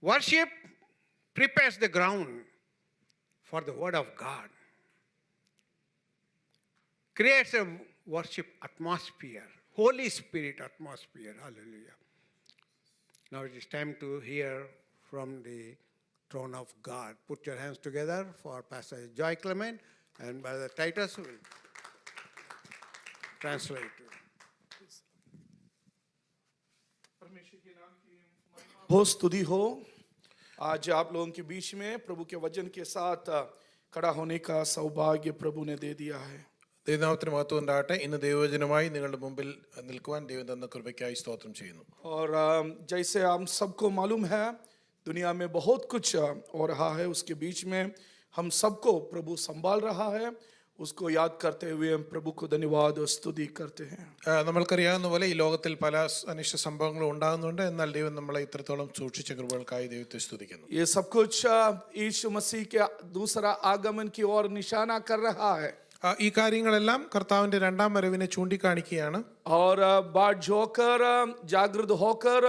Worship prepares the ground for the word of God, creates a worship atmosphere, Holy Spirit atmosphere. Hallelujah. Now it is time to hear from the throne of God. Put your hands together for Pastor Joy Clement, and Brother Titus will translate. हो स्तुति हो। आज आप लोगों के बीच में प्रभु के वचन के साथ खड़ा होने का सौभाग्य प्रभु ने दे दिया है। ദൈവനാമത്തിന് മഹത്വം ഉണ്ടാകട്ടെ. ഇന്ന് ദൈവവചനമായി നിങ്ങളുടെ മുമ്പിൽ നിൽക്കുവാൻ ദൈവം തന്ന കൃപയ്ക്കായി സ്തോത്രം ചെയ്യുന്നു. और जैसे हम सबको मालूम है, दुनिया में बहुत कुछ हो रहा है, उसके बीच में हम सबको प्रभु संभाल रहा है। उसको याद करते हुए हम प्रभु को धन्यवाद और स्तुति करते हैं. നമ്മൾക്കറിയാവുന്ന പോലെ ഈ ലോകത്തിൽ പല അനിഷ്ട സംഭവങ്ങളും ഉണ്ടാകുന്നുണ്ട്. എന്നാൽ ദൈവം നമ്മളെ ഇത്രത്തോളം സൂക്ഷിച്ച കൃപകൾക്കായി ദൈവത്തെ സ്തുതിക്കുന്നു. ये सब कुछ यीशु मसीह के दूसरा आगमन की ओर निशाना कर रहा है. ഈ കാര്യങ്ങളെല്ലാം കർത്താവിന്റെ രണ്ടാം വരവിനെ ചൂണ്ടിക്കാണിക്കുകയാണ്. और बाढ़ होकर जागृत होकर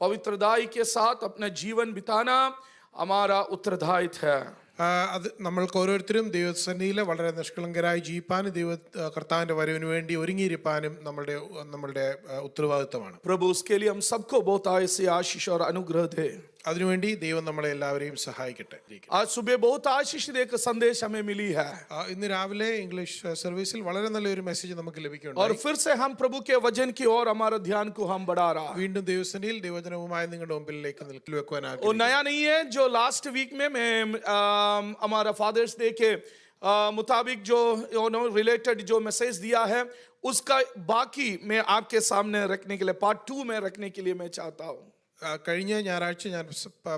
पवित्रदाई के साथ अपना जीवन बिताना हमारा उत्तरदायित्व है. അത് നമ്മൾക്ക് ഓരോരുത്തരും ദൈവസന്നിധിയിൽ വളരെ നിഷ്കളങ്കരായി ജീവിപ്പാനും കർത്താവിന്റെ വരവിന് വേണ്ടി ഒരുങ്ങിയിരിക്കാനും നമ്മളുടെ ഉത്തരവാദിത്തമാണ്. प्रभु उसके लिए हम सबको बहुत ऐसी आशीष और अनुग्रह दे. അതിനുവേണ്ടി ദൈവം നമ്മളെ എല്ലാവരെയും സഹായിക്കട്ടെ. आज सुबह बहुत आशीष देकर संदेश हमें मिली है. ഇന്ന് രാവിലെ ഇംഗ്ലീഷ് സർവീസിൽ വളരെ നല്ലൊരു മെസ്സേജ് നമുക്ക് ലഭിക്കുന്നുണ്ട്. और फिर से हम प्रभु के वचन की ओर हमारा ध्यान को हम बढ़ा रहा. വീണ്ടും ദൈവസന്നിധിയിൽ ദൈവവചനവുമായി നിങ്ങളുടെ മുമ്പിലേക്ക് വെക്കുവാൻ और ആഗ്രഹിക്കുന്നു. नया नहीं है, जो लास्ट वीक में मैं हमारा फादर्स डे के मुताबिक जो रिलेटेड जो मैसेज दिया है उसका बाकी मैं आपके सामने रखने के लिए पार्ट 2 में रखने के लिए मैं चाहता हूँ. കഴിഞ്ഞ ഞായറാഴ്ച ഞാൻ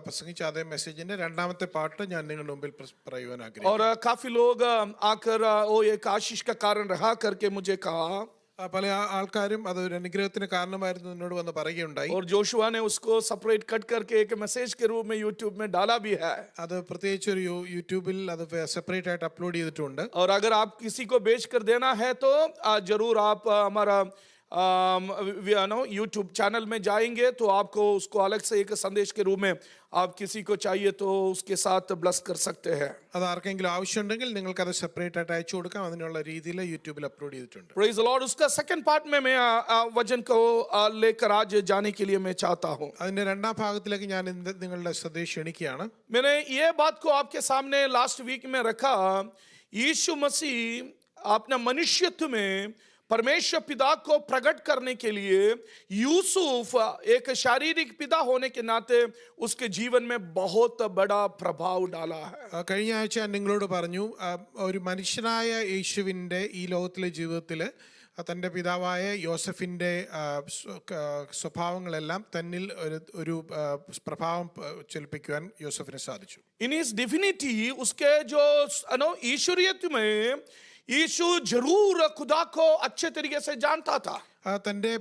പ്രസംഗിച്ച അതേ മെസ്സേജിന്റെ രണ്ടാമത്തെ പാർട്ട് ഞാൻ നിങ്ങളുടെ മുമ്പിൽ പറയുവാൻ और ആഗ്രഹിക്കുന്നു. काफी लोग आकर वो एक आशीष का कारण रहा करके मुझे कहा. പല ആൾക്കാരും അതൊരു അനുഗ്രഹത്തിന് കാരണമായിരുന്നു എന്നോട് വന്ന് പറയുകയുണ്ടായി. और जोशुआ ने उसको सेपरेट कट करके एक मैसेज के रूप में यूट्यूब में डाला भी है. അത് പ്രത്യേകിച്ച് ഒരു യൂട്യൂബിൽ അത് സെപ്പറേറ്റ് ആയിട്ട് അപ്ലോഡ് ചെയ്തിട്ടുണ്ട്. और अगर आप किसी को बेच कर देना है तो जरूर आप हमारा यूट्यूब चैनल में जाएंगे तो आपको उसको अलग से एक संदेश के रूप में आप किसी को चाहिए तो उसके साथ ब्लेस कर सकते हैं. അത് ആർക്കെങ്കിലും ആവശ്യമുണ്ടെങ്കിൽ നിങ്ങൾക്ക് അത് സെപ്പറേറ്റ് ആയിട്ട് അയച്ചു കൊടുക്കാം. അതിനുള്ള രീതിയിൽ യൂട്യൂബിൽ അപ്ലോഡ് ചെയ്തിട്ടുണ്ട്. Praise the Lord. उसका सेकंड पार्ट में मैं वचन को लेकर आज जाने के लिए मैं चाहता हूं. അതിന്റെ രണ്ടാം ഭാഗത്തിലേക്ക് ഞാൻ നിങ്ങളുടെ ശ്രദ്ധ ക്ഷണിക്കുകയാണ്. मैंने ये बात को आपके सामने लास्ट वीक में रखा. यीशु मसीह अपना मनुष्यत्व में परमेश्वर पिता को प्रकट करने के लिए यूसुफ एक शारीरिक पिता होने के नाते उसके जीवन में बहुत बड़ा प्रभाव डाला है. കഴിഞ്ഞ ആഴ്ച ഞാൻ നിങ്ങളോട് പറഞ്ഞു ഒരു മനുഷ്യനായ യേശുവിൻ്റെ ഈ ലോകത്തിലെ ജീവിതത്തിൽ തൻ്റെ പിതാവായ യോസഫിൻ്റെ സ്വഭാവങ്ങളെല്ലാം തന്നിൽ ഒരു പ്രഭാവം ചെലുപ്പിക്കുവാൻ യോസഫിന് സാധിച്ചു. इन इस डिविनिटी उसके जो ईश्वरीयत्व में यीशु जरूर खुदा को अच्छे तरीके से जानता था. തൻ്റെ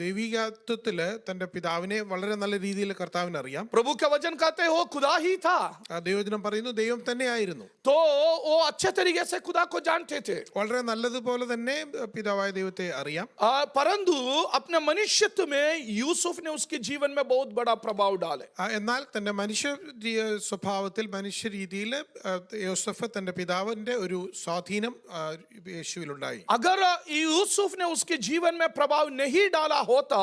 ദൈവികത്വത്തില് തൻ്റെ പിതാവിനെ വളരെ നല്ല രീതിയിൽ കർത്താവിന് അറിയാം. प्रभु का वचन कहते हो खुदा ही था. ദൈവജനം പറയുന്നു ദൈവം തന്നെ ആയിരുന്നു. तो वो अच्छे तरीके से खुदा को जानते थे. വളരെ നല്ലതുപോലെ തന്നെ പിതാവായ ദൈവത്തെ അറിയാം. परंतु अपने मनुष्यत्व में यूसुफ ने उसके जीवन में बहुत बड़ा प्रभाव डाले. എന്നാൽ തന്റെ മനുഷ്യ സ്വഭാവത്തിൽ മനുഷ്യ രീതിയിൽ യോസഫ് തന്റെ പിതാവിന്റെ ഒരു സ്വാധീനം യേശുവിലുണ്ടായി. अगर यूसुफ ने उसके जीवन में प्रभाव नहीं डाला होता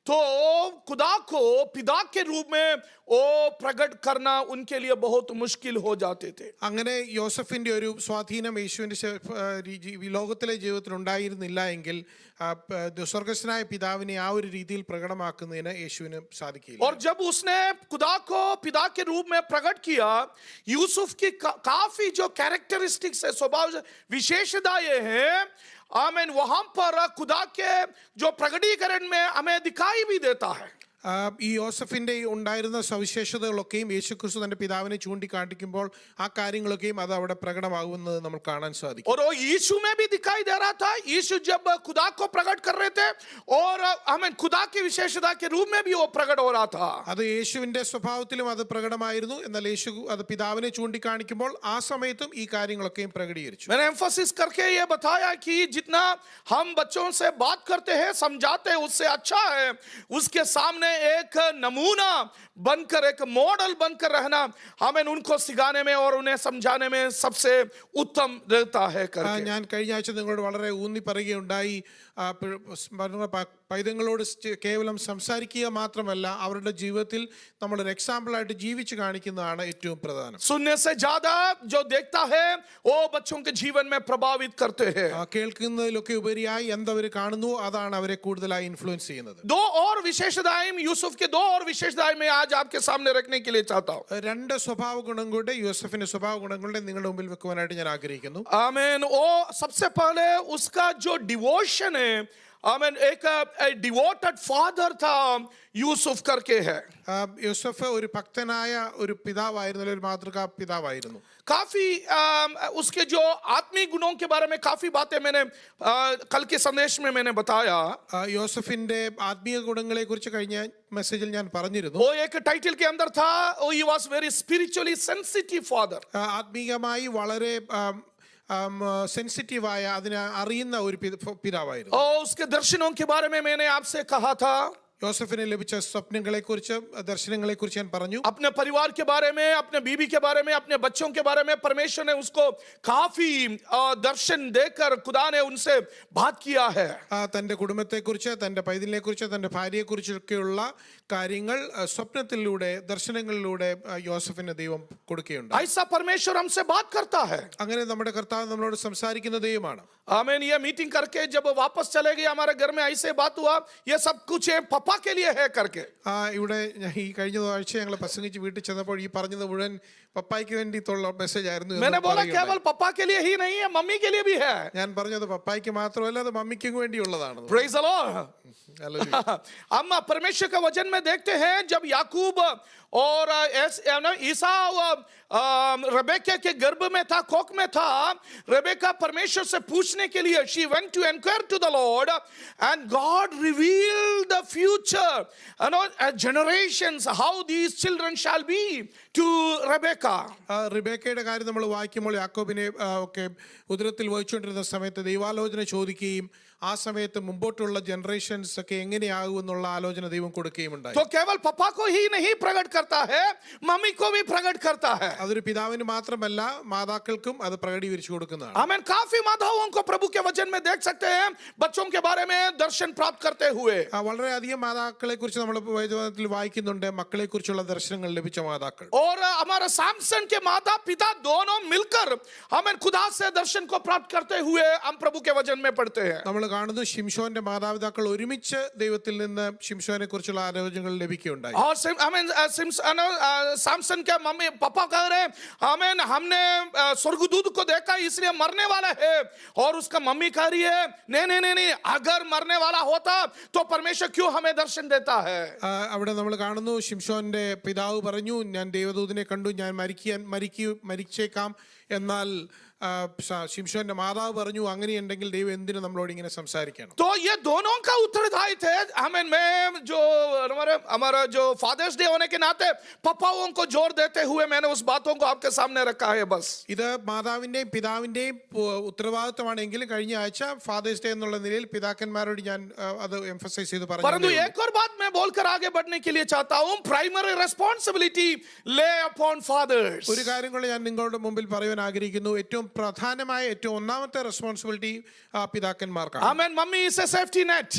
तो खुदा को पिता के रूप में वो प्रकट करना उनके लिए बहुत मुश्किल हो जाते थे. അങ്ങനെ യോസഫിന്റെ ഒരു സ്വാധീനം യേശുവിന്റെ ലോകത്തിലെ ജീവിതത്തിൽ ഉണ്ടായിരുന്നില്ല എങ്കിൽ സ്വർഗസ്വനായ പിതാവിനെ ആ ഒരു രീതിയിൽ പ്രകടമാക്കുന്നതിന് യേശുവിന് സാധിക്കില്ല. और जब उसने खुदा को पिता के रूप में प्रकट किया, यूसुफ की काफी जो कैरेक्टरिस्टिक्स है, स्वभाव विशेषताएं हैं, आमीन, वहां पर खुदा के जो प्रकटीकरण में हमें दिखाई भी देता है. ഈ യോസഫിന്റെ ഉണ്ടായിരുന്ന സവിശേഷതകളൊക്കെയും യേശുക്രിസ്തു തന്റെ പിതാവിനെ ചൂണ്ടിക്കാണിക്കുമ്പോൾ ആ കാര്യങ്ങളൊക്കെയും അത് അവിടെ പ്രകടമാകുന്നത് നമ്മൾ കാണാൻ സാധിക്കും. और वो यीशु में भी दिखाई दे रहा था. यीशु जब खुदा को प्रकट कर रहे थे और हमें खुदा की विशेषता के रूप में भी वो प्रकट हो रहा था. അത് യേശുവിന്റെ സ്വഭാവത്തിലും അത് പ്രകടമായിരുന്നു. എന്നാൽ യേശു അത് പിതാവിനെ ചൂണ്ടിക്കാണിക്കുമ്പോൾ ആ സമയത്തും ഈ കാര്യങ്ങളൊക്കെയും പ്രകടീകരിച്ചു. मैंने एम्फसिस करके ये बताया कि जितना हम बच्चों से बात करते हैं, समझाते हैं, उससे अच्छा है उसके सामने एक नमूना बनकर, एक मॉडल बनकर रहना हमें उनको सिखाने में और उन्हें समझाने में सबसे उत्तम रहता है करके। ഞാൻ കഴിഞ്ഞ ആഴ്ച നിങ്ങളോട് വളരെ ഊന്നി പറയുകയുണ്ടായി, പൈതങ്ങളോട് കേവലം സംസാരിക്കുക മാത്രമല്ല അവരുടെ ജീവിതത്തിൽ നമ്മളൊരു എക്സാമ്പിളായിട്ട് ജീവിച്ച് കാണിക്കുന്നതാണ് ഏറ്റവും പ്രധാനം. सुनने से ज्यादा जो देखता है वो बच्चों के जीवन में प्रभावित करते हैं. കേൾക്കുന്നതിലൊക്കെ ഉപരിയായി എന്തവർ കാണുന്നു അതാണ് അവരെ കൂടുതലായി ഇൻഫ്ലുവൻസ് ചെയ്യുന്നത്. दो और विशेषताएं यूसुफ के, दो और विशेषताएं मैं आज आपके सामने रखने के लिए चाहता हूं. രണ്ട് സ്വഭാവ ഗുണങ്ങളുടെ, യൂസഫിന്റെ സ്വഭാവ ഗുണങ്ങളുടെ നിങ്ങളുടെ മുമ്പിൽ വെക്കുവാനായിട്ട് ഞാൻ ആഗ്രഹിക്കുന്നു. आमीन. वो सबसे पहले उसका जो डिवोशन है, आमीन, एक डिवोटेड फादर था यूसुफ करके है. യൂസഫ് ഒരു ഭക്തനായ ഒരു പിതാവായിരുന്നു, ഒരു മാതൃകാ പിതാവായിരുന്നു. काफी उसके जो आत्मीय गुणों के बारे में काफी बातें मैंने कल के संदेश में मैंने बताया. യോസഫിന്റെ ആത്മീയ ഗുണങ്ങളെ കുറിച്ച് കഴിഞ്ഞ മെസ്സേജിൽ ഞാൻ പറഞ്ഞിരുന്നു. वो एक टाइटल के अंदर था, he was very spiritually sensitive father. ആത്മീയമായി വളരെ സെൻസിറ്റീവായ, അതിനെ അറിയുന്ന ഒരു പിതാവായിരുന്നു. और उसके दर्शनों के बारे में मैंने आपसे कहा था, യോസഫിനെ ലഭിച്ച സ്വപ്നങ്ങളെ കുറിച്ച്, ദർശനങ്ങളെ കുറിച്ച് ഞാൻ പറഞ്ഞു. अपने परिवार के बारे में, अपने बीवी के बारे में, अपने बच्चों के बारे में परमेश्वर ने उसको काफी दर्शन देकर खुदा ने उनसे बात किया है. തന്റെ കുടുംബത്തെക്കുറിച്ച്, തന്റെ പൈതലിനെ കുറിച്ച്, തന്റെ ഭാര്യയെ കുറിച്ചൊക്കെയുള്ള കാര്യങ്ങൾ സ്വപ്നത്തിലൂടെ, ദർശനങ്ങളിലൂടെ യോസഫിന് ദൈവം കൊടുക്കുകയുണ്ട്. ऐसा परमेश्वर हमसे बात करता है. അങ്ങനെ നമ്മുടെ കർത്താവ് നമ്മളോട് സംസാരിക്കുന്ന ദൈവമാണ്. आमीन. ये मीटिंग करके जब वापस चले गए, हमारे घर में ऐसे बात हुआ, ये सब कुछ है पापा के लिए है करके. ഇവിടെ ഈ കഴിഞ്ഞ ആഴ്ച ഞങ്ങൾ പ്രസംഗിച്ച് വീട്ടിൽ ചെന്നപ്പോൾ ഈ പറഞ്ഞത് മുഴുവൻ പപ്പായ്ക്ക് വേണ്ടിയിട്ടുള്ള മെസ്സേജ് ആയിരുന്നു. मैंने बोला केवल पापा के लिए ही नहीं है, मम्मी के लिए भी है. ഞാൻ പറഞ്ഞത് പപ്പായ്ക്ക് മാത്രമല്ല, അത് മമ്മിക്കും വേണ്ടിയുള്ളതാണ്. Praise the Lord. हम परमेश्वर के वचन में देखते हैं, जब याकूब और ईसा रेबेका के गर्भ में था, कोख में था, रेबेका परमेश्वर से पूछने के लिए, she went to inquire to the Lord, and God revealed the future, generations, how these children shall be to Rebecca. റിബേക്കയുടെ കാര്യം നമ്മൾ വായിക്കുമ്പോൾ യാക്കോബിനെ ഒക്കെ ഉദരത്തിൽ വഹിച്ചുകൊണ്ടിരുന്ന സമയത്ത് ദൈവാലോചന ചോദിക്കുകയും ആ സമയത്ത് മുമ്പോട്ടുള്ള ജനറേഷൻസ് ഒക്കെ എങ്ങനെയാകുമെന്നുള്ള ആലോചന ദൈവം കൊടുക്കുകയും ഉണ്ടായി. तो केवल पापा को ही नहीं प्रकट करता है, मम्मी को भी प्रकट करता है. അതൊരു പിതാവിന് മാത്രമല്ല, മാതാക്കൾക്കും അത് പ്രകടീകരിച്ചു കൊടുക്കുന്നതാണ്. आमीन. काफी माताओं को प्रभु के वचन में देख सकते हैं बच्चों के बारे में दर्शन प्राप्त करते हुए. വളരെയധികം മാതാക്കളെ കുറിച്ച് നമ്മൾ വേദവചനത്തിൽ വായിക്കുന്നുണ്ട്, മക്കളെ കുറിച്ചുള്ള ദർശനങ്ങൾ ലഭിച്ച മാതാക്കൾ. और हमारे सैमसन के माता पिता दोनों मिलकर हमें खुदा से दर्शन को प्राप्त करते हुए हम प्रभु के वचन में पढ़ते हैं. നമ്മൾ കാണുന്നു ശിംശോന്റെ മാതാപിതാക്കൾ ഒരുമിച്ച് ദൈവത്തിൽ നിന്ന് ശിംശോനെ കുറിച്ചുള്ള ആലോചനകൾ ലഭിക്കുകയുണ്ടായി. और सैमसन के मम्मी पापा कह रहे हैं, आमीन, हमने स्वर्गदूत को देखा इसलिए मरने वाला है. और उसका मम्मी कह रही है, नहीं, अगर मरने वाला होता तो परमेश्वर क्यों हमें दर्शन देता है. അവിടെ നമ്മൾ കാണുന്നു ശിംശോന്റെ പിതാവ് പറഞ്ഞു, ഞാൻ ദൈവദൂതനെ കണ്ടു, ഞാൻ മരിച്ചേക്കാം. എന്നാൽ ശിംശോന്റെ മാതാവ് പറഞ്ഞു, അങ്ങനെയുണ്ടെങ്കിൽ ദൈവം എന്തിനു നമ്മളോട് ഇങ്ങനെ സംസാരിക്കണം. तो ये दोनों का उत्तरदायित्व है. हमें मैं जो हमारा जो फादर्स डे होने के नाते पापाओं को जोर देते हुए मैंने उस बातों को आपके सामने रखा है बस. ഇത് മാതാവിന്റെയും പിതാവിന്റെയും ഉത്തരവാദിത്വമാണെങ്കിലും കഴിഞ്ഞ ആഴ്ച ഫാദേഴ്സ് ഡേ എന്നുള്ള നിലയിൽ പിതാക്കന്മാരോട് ഞാൻ അത് എംഫസൈസ് ചെയ്ത് പറഞ്ഞു. परंतु एक और बात मैं बोलकर आगे बढ़ने के लिए चाहता हूं, प्राइमरी रेस्पॉन्सिबिलिटी ले अपॉन फादर्स. ഒരു കാര്യം കൂടെ ഞാൻ നിങ്ങളുടെ മുമ്പിൽ പറയാൻ ആഗ്രഹിക്കുന്നു. ഏറ്റവും പ്രധാനമായ, ഏറ്റവും ഒന്നാമത്തെ റെസ്പോൺസിബിലിറ്റി പിതാക്കന്മാർക്കാണ്. ആമേൻ. Mummy is a safety net.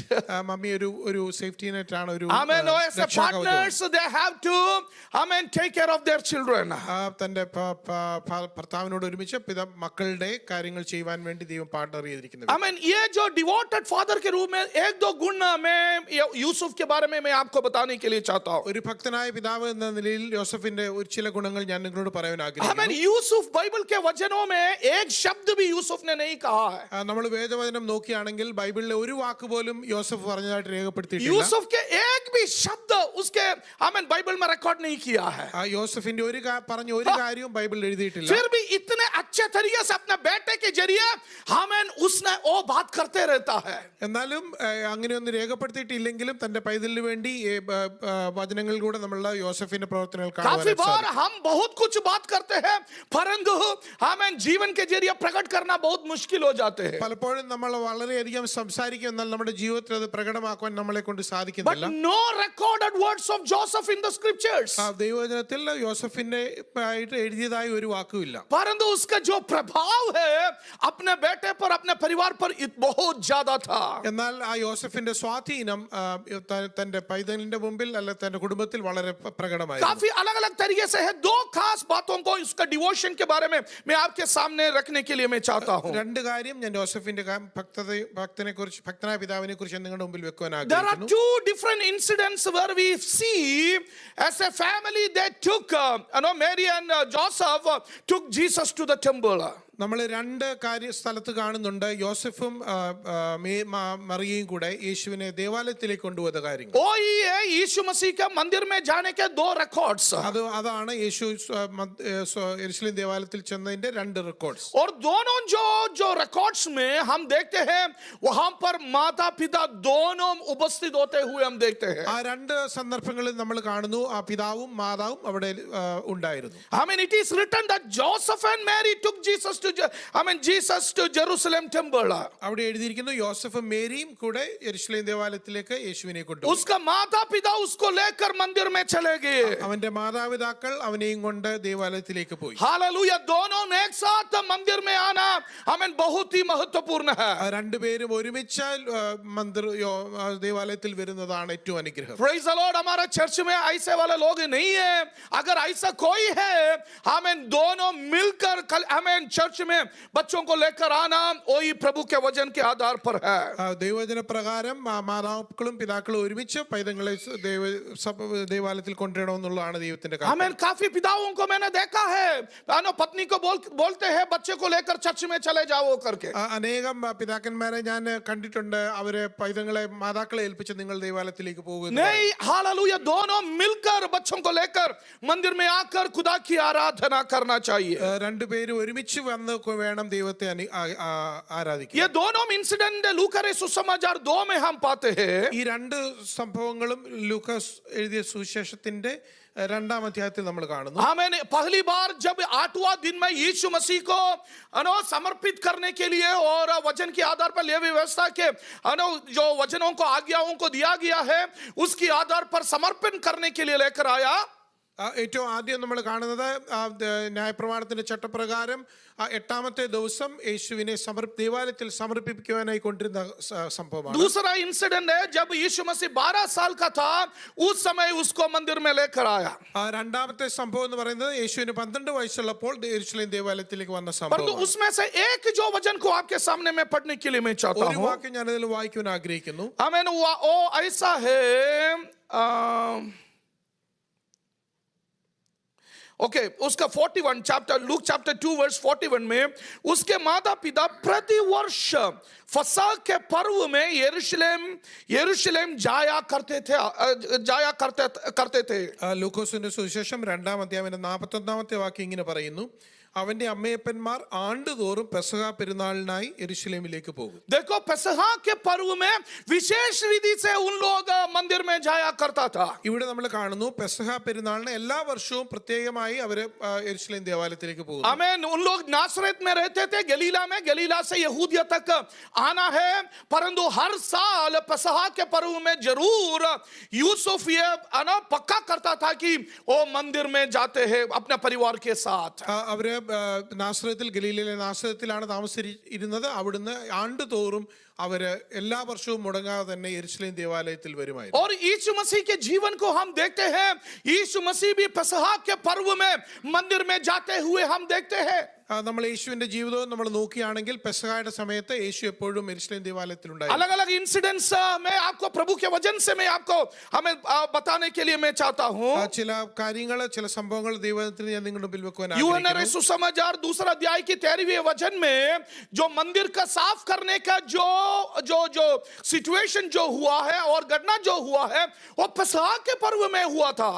Mummy ഒരു സേഫ്റ്റി നെറ്റ് ആണ്. ഒരു ആമേൻ. as a partners they have to amen take care of their children. തന്റെ ഭർത്താവിനോട് ഒരുമിച്ച് മക്കളുടെ കാര്യങ്ങൾ ചെയ്യുവാൻ വേണ്ടി ദൈവം പാർട്ണർ ചെയ്തിരിക്കുന്നത്. आमेन. ये जो डिवोटेड फादर के रूप में एक दो गुण मैं यूसुफ के बारे में मैं आपको बताने के लिए चाहता हूं. ഒരു ഭക്തനായ പിതാവ് എന്ന നിലയിൽ യോസഫിന്റെ ഒരു ചില ഗുണങ്ങൾ ഞാൻ നിങ്ങളോട് പറയാൻ ആഗ്രഹിക്കുന്നു. आमेन. यूसुफ बाइबल के वचनों में एक शब्द भी यूसुफ ने नहीं कहा है. നമ്മൾ വേദവചനം നോക്കിയാണെങ്കിൽ ബൈബിളിലെ ഒരു വാക്ക് പോലും യോസഫ് പറഞ്ഞതായിട്ട് രേഖപ്പെടുത്തിയിട്ടില്ല. यूसुफ के एक भी शब्द उसके आमेन बाइबल में रिकॉर्ड नहीं किया है. യോസഫിന്റെ പറഞ്ഞ ഒരു കാര്യവും ബൈബിളിൽ എഴുതിയിട്ടില്ല. फिर भी इतने अच्छे तरीके से अपने बेटे के जरिए हमें उसने वो बात करते रहता है. എന്നാലും അങ്ങനെയൊന്നും രേഖപ്പെടുത്തിയിട്ടില്ലെങ്കിലും തന്റെ പൈതലിന് വേണ്ടി വചനങ്ങളിലൂടെ നമ്മളുടെ യോസഫിന്റെ പ്രവർത്തനങ്ങൾ काफी കാണാൻ बार സാധിക്കും. हम बहुत कुछ बात करते हैं परंतु हमें जीवन के जरिए प्रकट करना बहुत मुश्किल हो जाते हैं. പലപ്പോഴും നമ്മൾ വളരെയധികം സംസാരിക്കും, എന്നാൽ നമ്മുടെ ജീവിതത്തിൽ അത് പ്രകടമാക്കുവാൻ നമ്മളെ കൊണ്ട് But സാധിക്കുന്നില്ല. no recorded words of Joseph in the scriptures. ദൈവവചനത്തിൽ യോസഫിന്റെ ആയിട്ട് എഴുതിയതായി ഒരു വാക്കുമില്ല. परंतु उसका जो प्रभाव है अपने बेटे पर अपने परिवार पर बहुत ज्यादा था. എന്നാൽ ആ യോസഫിന്റെ സ്വാധീനം തന്റെ പൈതലിന്റെ മുമ്പിൽ അല്ല തന്റെ കുടുംബത്തിൽ വളരെ പ്രകടമായി. काफी अलग अलग तरीके से है. दो खास बातों को इसका डिवोशन के बारे में मैं आपके सामने रखने के लिए मैं चाहता हूं. രണ്ട് കാര്യം ഞാൻ യോസഫിന്റെ ഭക്തനെ കുറിച്ച്, ഭക്തനായ പിതാവിനെ കുറിച്ച് നിങ്ങളുടെ മുമ്പിൽ വെക്കുവാൻ There are ആഗ്രഹിക്കുന്നു. two different incidents where we see as a family they took Mary and Joseph took Jesus to the temple. നമ്മൾ രണ്ട് സ്ഥലത്ത് കാണുന്നുണ്ട്. യോസഫും മറിയയും കൂടെ യേശുവിനെ ദേവാലയത്തിലേക്ക് കൊണ്ടുപോയ കാര്യങ്ങൾ. ओ ये यीशु मसीह के मंदिर में जाने के दो रिकॉर्ड्स. അതാണ് യേശു യെരുശലേം ദേവാലയത്തിൽ ചെന്നതിന്റെ രണ്ട് റെക്കോർഡ്സ്. और दोनों जो रिकॉर्ड्स में हम देखते हैं वहां पर माता पिता दोनों उपस्थित होते हुए हम देखते हैं. ആ രണ്ട് സന്ദർഭങ്ങളിൽ നമ്മൾ കാണുന്നു ആ പിതാവും മാതാവും അവിടെ ഉണ്ടായിരുന്നു. I mean it is written that Joseph and Mary took Jesus to Jerusalem temple. അവിടെ എഴുതിയിരിക്കുന്നു യോസഫും മേരിയും കൂടെ യെരുശലേം ദേവാലയത്തിലേക്ക് യേശുവിനെ കൊണ്ടുപോയി. उसका माता पिता उसको लेकर मंदिर में चले गए. അവന്റെ മാതാപിതാക്കൾ അവനെയും കൊണ്ട് ദേവാലയത്തിലേക്ക് പോയി. हालेलुया. दोनों ने एक साथ मंदिर में आना बहुत ही महत्वपूर्ण है. രണ്ടുപേരും ഒരുമിച്ച് ദേവാലയത്തിൽ വരുന്നതാണ് ഏറ്റവും അനുഗ്രഹം. Praise the Lord. हमारा चर्च में ऐसे वाले लोग नहीं है. अगर ऐसा कोई है दोनों मिलकर चर्च में बच्चों को लेकर आना वही प्रभु के वचन के आधार पर है. ദൈവവചന പ്രകാരം മാതാക്കളും പിതാക്കളും ഒരുമിച്ച് പൈതങ്ങളെ ദേവാലയത്തിൽ കൊണ്ടുവരണമെന്നുള്ളതാണ് ദൈവത്തിന്റെ കാര്യം. काफी पिताओं को मैंने देखा है पत्नी को बोलते हैं बच्चे को लेकर चर्च में चले जाओ करके. അനേകം പിതാക്കന്മാരെ ഞാൻ കണ്ടിട്ടുണ്ട്. അവരെ പൈതങ്ങളെ മാതാക്കളെ ഏൽപ്പിച്ച് നിങ്ങൾ ദേവാലയത്തിലേക്ക് പോകുക. नहीं, हालेलुया. दोनों मिलकर बच्चों को लेकर मंदिर में आकर खुदा की आराधना करना चाहिए. രണ്ടുപേരും ഒരുമിച്ച് വന്ന് വേണം ദൈവത്തെ ആരാധിക്കാൻ. ये दोनों इंसिडेंट लूका सुसमाचार 2 में हम पाते हैं. ഈ രണ്ട് സംഭവങ്ങളും ലൂക്കാസ് എഴുതിയ സുവിശേഷത്തിന്റെ രണ്ടാം അധ്യായത്തിൽ നമ്മൾ കാണുന്നു. मैंने पहली बार जब 8वां दिन में यीशु मसीह को समर्पित करने के लिए और वचन के आधार पर लेवी व्यवस्था के जो वचनों को आज्ञाओं को दिया गया है उसके आधार पर समर्पण करने के लिए लेकर आया. ഏറ്റവും ആദ്യം നമ്മൾ കാണുന്നത് ന്യായപ്രമാണത്തിന്റെ ചട്ടപ്രകാരം 8ാമത്തെ ദിവസം യേശുവിനെ ദേവാലയത്തിൽ സമർപ്പിക്കുവാനായി കൊണ്ടിരുന്ന സംഭവമാണ്. दूसरा इंसिडेंट है जब यीशु मसीह 12 साल का था उस समय उसको मंदिर में लेकर आया. രണ്ടാമത്തെ സംഭവം എന്ന് പറയുന്നത് യേശുവിന് 12 വയസ്സുള്ളപ്പോൾ യെരുശലേം ദേവാലയത്തിലേക്ക് വന്ന परंतु സംഭവം. उसमें से एक जो वचन को आपके सामने मैं पढ़ने के लिए मैं चाहता ഒരു हूं. വാക്യം ഞാൻ ഇതിൽ വായിക്കുവാൻ ആഗ്രഹിക്കുന്നു. आमीन. वो ऐसा है. ओके, उसका 41 चैप्टर लूक चैप्टर 2 वर्स 41 में उसके माता पिता प्रति वर्ष फसह के पर्व में यरूशलेम जाया करते थे. ലൂക്കോസിന്റെ സുവിശേഷം 2ാം അധ്യായം 41ാമത്തെ വാക്യം ഇങ്ങനെ പറയുന്നു. അവന്റെ അമ്മയപ്പന്മാർ ആണ്ടുതോറും പെസഹ പെരുന്നാളിനായി യെരുശലേമിലേക്ക് പോകും. देखो पेसहा के पर्व में विशेष विधि से उन लोग मंदिर में जाया करता था. ഇവിടെ നമ്മൾ കാണുന്നു പെസഹ പെരുന്നാളിന് എല്ലാ വർഷവും പ്രത്യേകമായി അവര് യെരുശലേം ദേവാലയത്തിലേക്ക് പോകും. आमीन. उन लोग नासरत में रहते थे गलीला में. गलीला से यहूदिया तक आना है. परंतु हर साल पेसहा के पर्व में जरूर यूसुफ ये पक्का करता था कि वो मंदिर में जाते हैं अपने परिवार के साथ. അവര് നാസറത്തിൽ ഗലീലയിലെ നാസറത്തിലാണ് താമസിച്ചിരുന്നത്. അവിടുന്ന് ആണ്ടുതോറും അവര് എല്ലാ വർഷവും മുടങ്ങാതെ തന്നെ യെരുശലേം ദേവാലയത്തിൽ വരുമായിരുന്നു. और यीशु मसीह के जीवन को हम देखते हैं. यीशु मसीह भी पेसहा के पर्व में मंदिर में जाते हुए हम देखते हैं. നമ്മൾ യേശുവിന്റെ ജീവിതവും നമ്മൾ നോക്കുകയാണെങ്കിൽ പെസഹയുടെ സമയത്ത് യേശു എപ്പോഴും യെരുശലേം ദേവാലയത്തിൽ ഉണ്ടായിരുന്നു. अलग अलग इंसिडेंट्स मैं आपको प्रभु के वचन से मैं आपको हमें बताने के लिए मैं चाहता हूं. ചില കാര്യങ്ങൾ ചില സംഭവങ്ങൾ ദൈവത്തിന് ഞാൻ നിങ്ങളുടെ മുമ്പിൽ വെക്കുവാൻ यूहन्ना ആഗ്രഹിക്കുന്നു. सुसमाचार 2 अध्याय की 13वें वचन में जो मंदिर का साफ करने का जो सिचुएशन जो हुआ है और घटना जो हुआ है वो पेसहा के पर्व में हुआ था.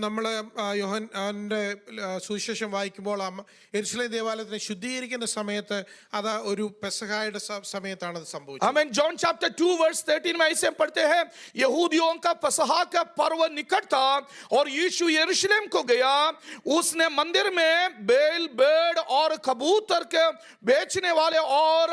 നമ്മൾ യോഹന്നാന്റെ സുവിശേഷം വായിക്കുമ്പോൾ യെരുശലേം ദേവാലയം ദേവാലയത്തിനെ ശുദ്ധീകരിക്കുന്ന സമയത്ത് അത് ഒരു പെസഹായുടെ സമയത്താണ് അത് സംഭവിച്ചത്. हमें जॉन चैप्टर 2 वर्स 13 में ऐसे पढ़ते हैं, यहूदियों का पसहा का पर्व निकट था और यीशु यरूशलेम को गया. उसने मंदिर में बैल भेड़ और कबूतर के बेचने वाले और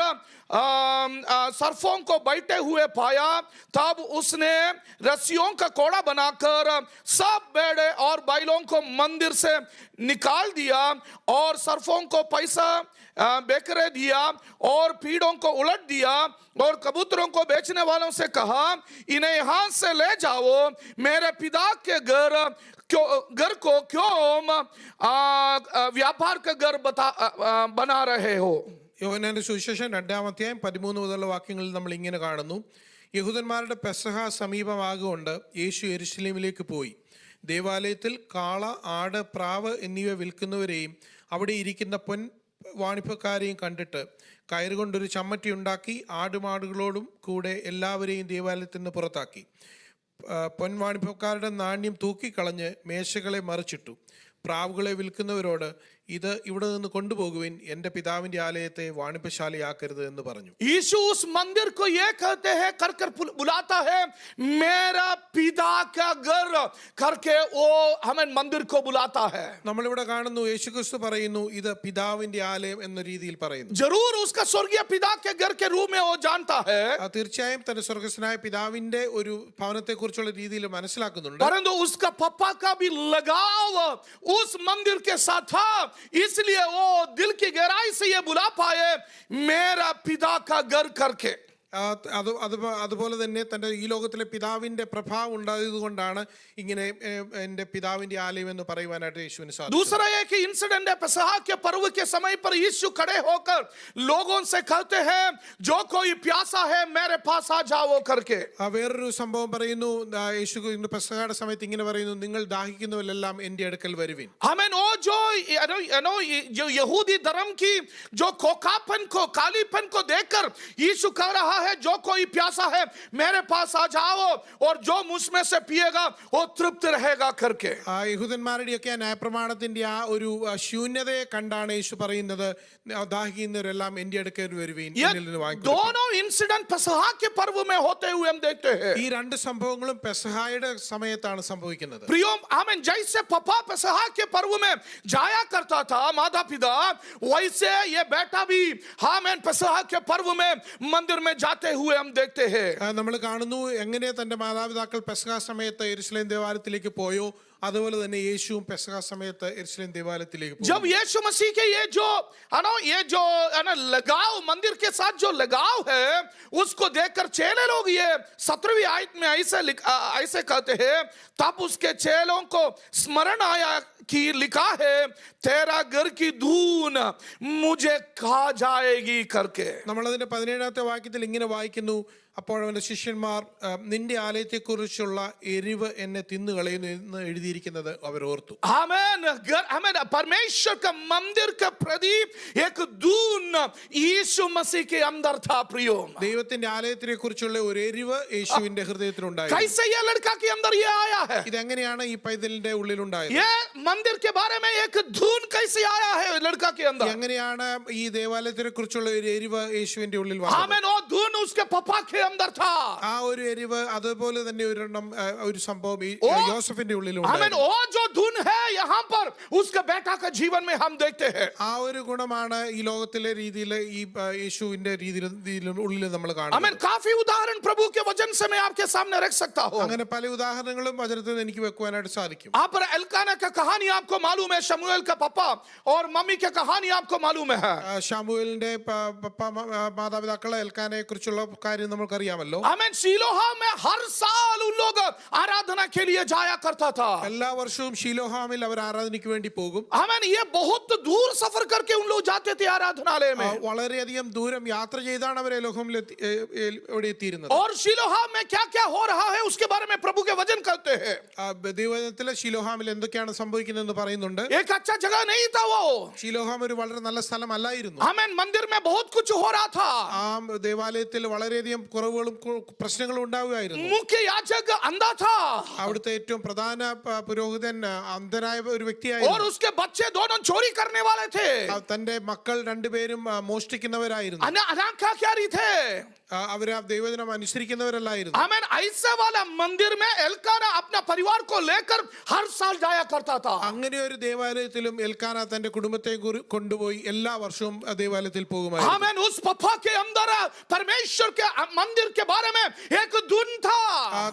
सर्फों को बैठे हुए पाया. तब उसने रस्सियों का कोड़ा बनाकर सब भेड़े और बैलों को मंदिर से निकाल दिया और सर्फों को पैसा बेकरे दिया और पीड़ों को उलट दिया और कबूतरों को बेचने वालों से कहा, इन्हें यहां से ले जाओ, मेरे पिता के घर को क्यों व्यापार का घर बना रहे हो. യോഹന്നാന്റെ സുവിശേഷം 2-ാം അധ്യായം 13 മുതലുള്ള വാക്യങ്ങളിൽ നമ്മൾ ഇങ്ങനെ കാണുന്നു. യഹൂദന്മാരുടെ പെസഹ സമീപമാകൊണ്ട് യേശു യെരുശലേമിലേക്ക് പോയി. ദേവാലയത്തിൽ കാള, ആട്, പ്രാവ് എന്നിവ വിൽക്കുന്നവരെയും അവിടെ ഇരിക്കുന്ന പൊൻ വാണിഭക്കാരെയും കണ്ടിട്ട് കയറുകൊണ്ടൊരു ചമ്മറ്റി ഉണ്ടാക്കി ആടുമാടുകളോടും കൂടെ എല്ലാവരെയും ദേവാലയത്തിൽ നിന്ന് പുറത്താക്കി. പൊൻവാണിഭക്കാരുടെ നാണ്യം തൂക്കിക്കളഞ്ഞ് മേശകളെ മറിച്ചിട്ടു. പ്രാവുകളെ വിൽക്കുന്നവരോട്, ഇത് ഇവിടെ നിന്ന് കൊണ്ടുപോകുവിൻ, എന്റെ പിതാവിന്റെ ആലയത്തെ വാണിഭശാലയാക്കരുത് എന്ന് പറഞ്ഞു. यीशु उस मंदिर को ये कहते हैं कर बुलाता है, मेरा पिता का घर करके वो हमें मंदिर को बुलाता है. നമ്മളിവിടെ കാണുന്നു യേശുക്രിസ്തു പറയുന്നു ഇത് പിതാവിന്റെ ആലയം എന്ന രീതിയിൽ പറയുന്നു. जरूर उसका स्वर्गीय पिता के घर के रूप में वो जानता है, തീർച്ചയായും തന്റെ സ്വർഗസ്വനായ പിതാവിന്റെ ഒരു ഭവനത്തെ കുറിച്ചുള്ള രീതിയിൽ മനസ്സിലാക്കുന്നുണ്ട്. परंतु उसका पापा का भी लगाव उस मंदिर के साथ था, इसलिए वो दिल की गहराई से ये बुला पाए, मेरा पिता का घर करके. അതുപോലെ തന്നെ തന്റെ ഈ ലോകത്തിലെ പിതാവിന്റെ പ്രഭാവം ഉണ്ടായത് കൊണ്ടാണ് ഇങ്ങനെ എന്റെ പിതാവിന്റെ ആലയം എന്ന് പറയുവാനായിട്ട് യേശുവിന് സാധിച്ചു. दूसरा एक इंसिडेंट है, पेसहा के पर्व के समय पर यीशु खड़े होकर लोगों से कहते हैं, जो कोई प्यासा है मेरे पास आ जाओ करके. വേറൊരു സംഭവം പറയുന്നു, യേശു പെസഹയുടെ സമയത്ത് ഇങ്ങനെ പറയുന്നു, നിങ്ങൾ ദാഹിക്കുന്നവരെല്ലാം എന്റെ അടുക്കൽ വരുവിൻ. हमें वो जो यहूदी धर्म की जो खोखापन को, कालीपन को देखकर यीशु कह रहा है, जो कोई प्यासा है मेरे पास आ जाओ और जो मुझ में से पिएगा वो तृप्त रहेगा करके. യഹൂദന്മാരുടെയൊക്കെ ന്യായപ്രമാണത്തിന്റെ ആ ഒരു ശൂന്യതയെ കണ്ടാണ് യേശു പറയുന്നത്, ദാഹിക്കുന്നവരെല്ലാം എന്റെ അടുക്കൽ വരുവിൻ, എന്നിൽ നിന്ന് വാങ്ങിക്കൊള്ളുവിൻ. दोनों इंसिडेंट पेसहा के पर्व में होते हुए हम देखते हैं. ഈ രണ്ട് സംഭവങ്ങളും പെസഹായുടെ സമയത്താണ് സംഭവിക്കുന്നത്. प्रियो, हमें जैसे पापा पेसहा के पर्व में जाया करता था माता पिता, वैसे ये बेटा भी हमें पेसहा के पर्व में मंदिर में जाते हुए हम देखते हैं. നമ്മൾ കാണുന്നു എങ്ങനെ തന്റെ മാതാപിതാക്കൾ പെസഹ സമയത്ത് യെരുശലേം ദേവാലയത്തിലേക്ക് പോയോ അതുപോലെ തന്നെ യേശുവും പെസഹ സമയത്ത് യെരുശലേം ദേവാലയത്തിലേക്ക് പോയി. जब यीशु मसीह के ये जो लगाव, मंदिर के साथ जो लगाव है, उसको देखकर चेले लोग ये 17वीं आयत में ऐसे कहते हैं, तब उसके चेलों को स्मरण आया कि लिखा है, तेरा घर की धून मुझे खा जाएगी करके. നമ്മൾ അതിന്റെ 17ാമത്തെ വാക്യത്തിൽ ഇങ്ങനെ വായിക്കുന്നു, അപ്പോൾ അവന്റെ ശിഷ്യന്മാർ നിന്റെ ആലയത്തെക്കുറിച്ചുള്ള എരിവ് എന്നെ തിന്നുകളയുന്നു എന്ന് എഴുതിയിരിക്കുന്നത് അവർ ഓർത്തു. हमें परमेश्वर का मंदिर का प्रदीप एक धून यीशु मसीह के अंदर था. प्रियो, ദൈവത്തിന്റെ ആലയത്തിനെ കുറിച്ചുള്ള ഒരു എരിവ് യേശുവിന്റെ ഹൃദയത്തിലുണ്ടായിരുന്നു. कैसे ये लड़का के अंदर ये आया है? ഇതെങ്ങനെയാണ് ഈ പൈതലിന്റെ ഉള്ളിലുണ്ടായത്? ये मंदिर के बारे में एक धून कैसे आया है लड़का के अंदर? എങ്ങനെയാണ് ഈ ദേവാലയത്തിനെ കുറിച്ചുള്ള ഒരു എരിവ് യേശുവിന്റെ ഉള്ളിൽ വന്നത്? हमें वो धून उसके पापा के अंदर था. ആ ഒരു എരിവ് അതുപോലെ തന്നെ ഒരു സംഭവം യോസഫിന്റെ हमें ഉള്ളിലുണ്ടായിരുന്നു. वो जो धून है यहाँ पर उसके बेटा का जीवन में हम देखते हैं. ആ ഒരു ഗുണമാണ് ഈ ലോകത്തിലെ രീതിയിൽ ഈ യേശുവിന്റെ ഉള്ളിൽ നമ്മൾ हमें കാണുന്നത്. काफी उदाहरण प्रभु के वचन से मैं आपके सामने रख सकता हूँ. അങ്ങനെ പല ഉദാഹരണങ്ങളും വചനത്തിൽ നിന്ന് എനിക്ക് വെക്കുവാനായിട്ട് സാധിക്കും. आप पर एल्काना का कहानी आपको मालूम है, शमूएल का पापा और मम्मी की कहानी आपको मालूम है. ശമൂവേലിന്റെ മാതാപിതാക്കളെ എൽക്കാനെ കുറിച്ചുള്ള കാര്യം നമ്മൾക്കറിയാമല്ലോ. हमें शीलोहा में हर साल उन लोग आराधना के लिए जाया करता था. എല്ലാ വർഷവും ഷീലോഹാമിൽ അവർ ആരാധനയ്ക്ക് വേണ്ടി പോകും. हमें ये बहुत दूर सफर करके उन लोग जाते थे आराधनालय में. വളരെയധികം ദൂരം യാത്ര ചെയ്താണ് അവർ എലോഹമിൽ ഇവിടെ എത്തിയിരുന്നത്. और शीलोहा में क्या क्या हो रहा है उसके बारे में प्रभु के वचन कहते हैं. ദൈവവചനത്തിലെ ഷീലോഹാമിൽ എന്തൊക്കെയാണ് സംഭവിക്കുന്നതെന്ന് പറയുന്നുണ്ട്. एक अच्छा जगह नहीं था वो. ഷീലോഹാം ഒരു വളരെ നല്ല സ്ഥലമല്ലായിരുന്നു. हमें मंदिर में बहुत कुछ हो रहा था. ആ ദേവാലയത്തിൽ വളരെയധികം കുറവ് കുറവുകളും പ്രശ്നങ്ങളും ഉണ്ടാവുകയായിരുന്നു. मुख्य याजक अंधा था അവിടുത്തെ ഏറ്റവും പ്രധാന പുരോഹിതൻ അന്ധനായ ഒരു और വ്യക്തിയായിരുന്നു. उसके बच्चे दोनों चोरी करने वाले थे. തന്റെ മക്കൾ രണ്ടുപേരും മോഷ്ടിക്കുന്നവരായിരുന്നു. अनाज्ञाकारी थे. അവർ ദൈവജനം അനുസരിക്കുന്നവരല്ലായിരുന്നു. आमीन. ऐसे वाला मंदिर में एल्काना अपना परिवार को लेकर हर साल जाया करता था. അങ്ങനെ ഒരു ദേവാലയത്തിലും എൽക്കാന തന്റെ കുടുംബത്തെ കൊണ്ടുപോയി എല്ലാ വർഷവും ദേവാലയത്തിൽ പോകുമായിരുന്നു. आमीन. उस पप्पा के अंदर परमेश्वर के मंदिर के बारे में एक धुन था.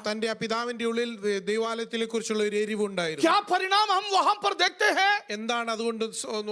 തന്റെ പിതാവിന്റെ ഉള്ളിൽ ദൈവാലയത്തിനെ കുറിച്ചുള്ള ഒരു എരിവുണ്ടായിരുന്നു. क्या परिणाम हम वहां पर देखते हैं? എന്താണ് അതുകൊണ്ട്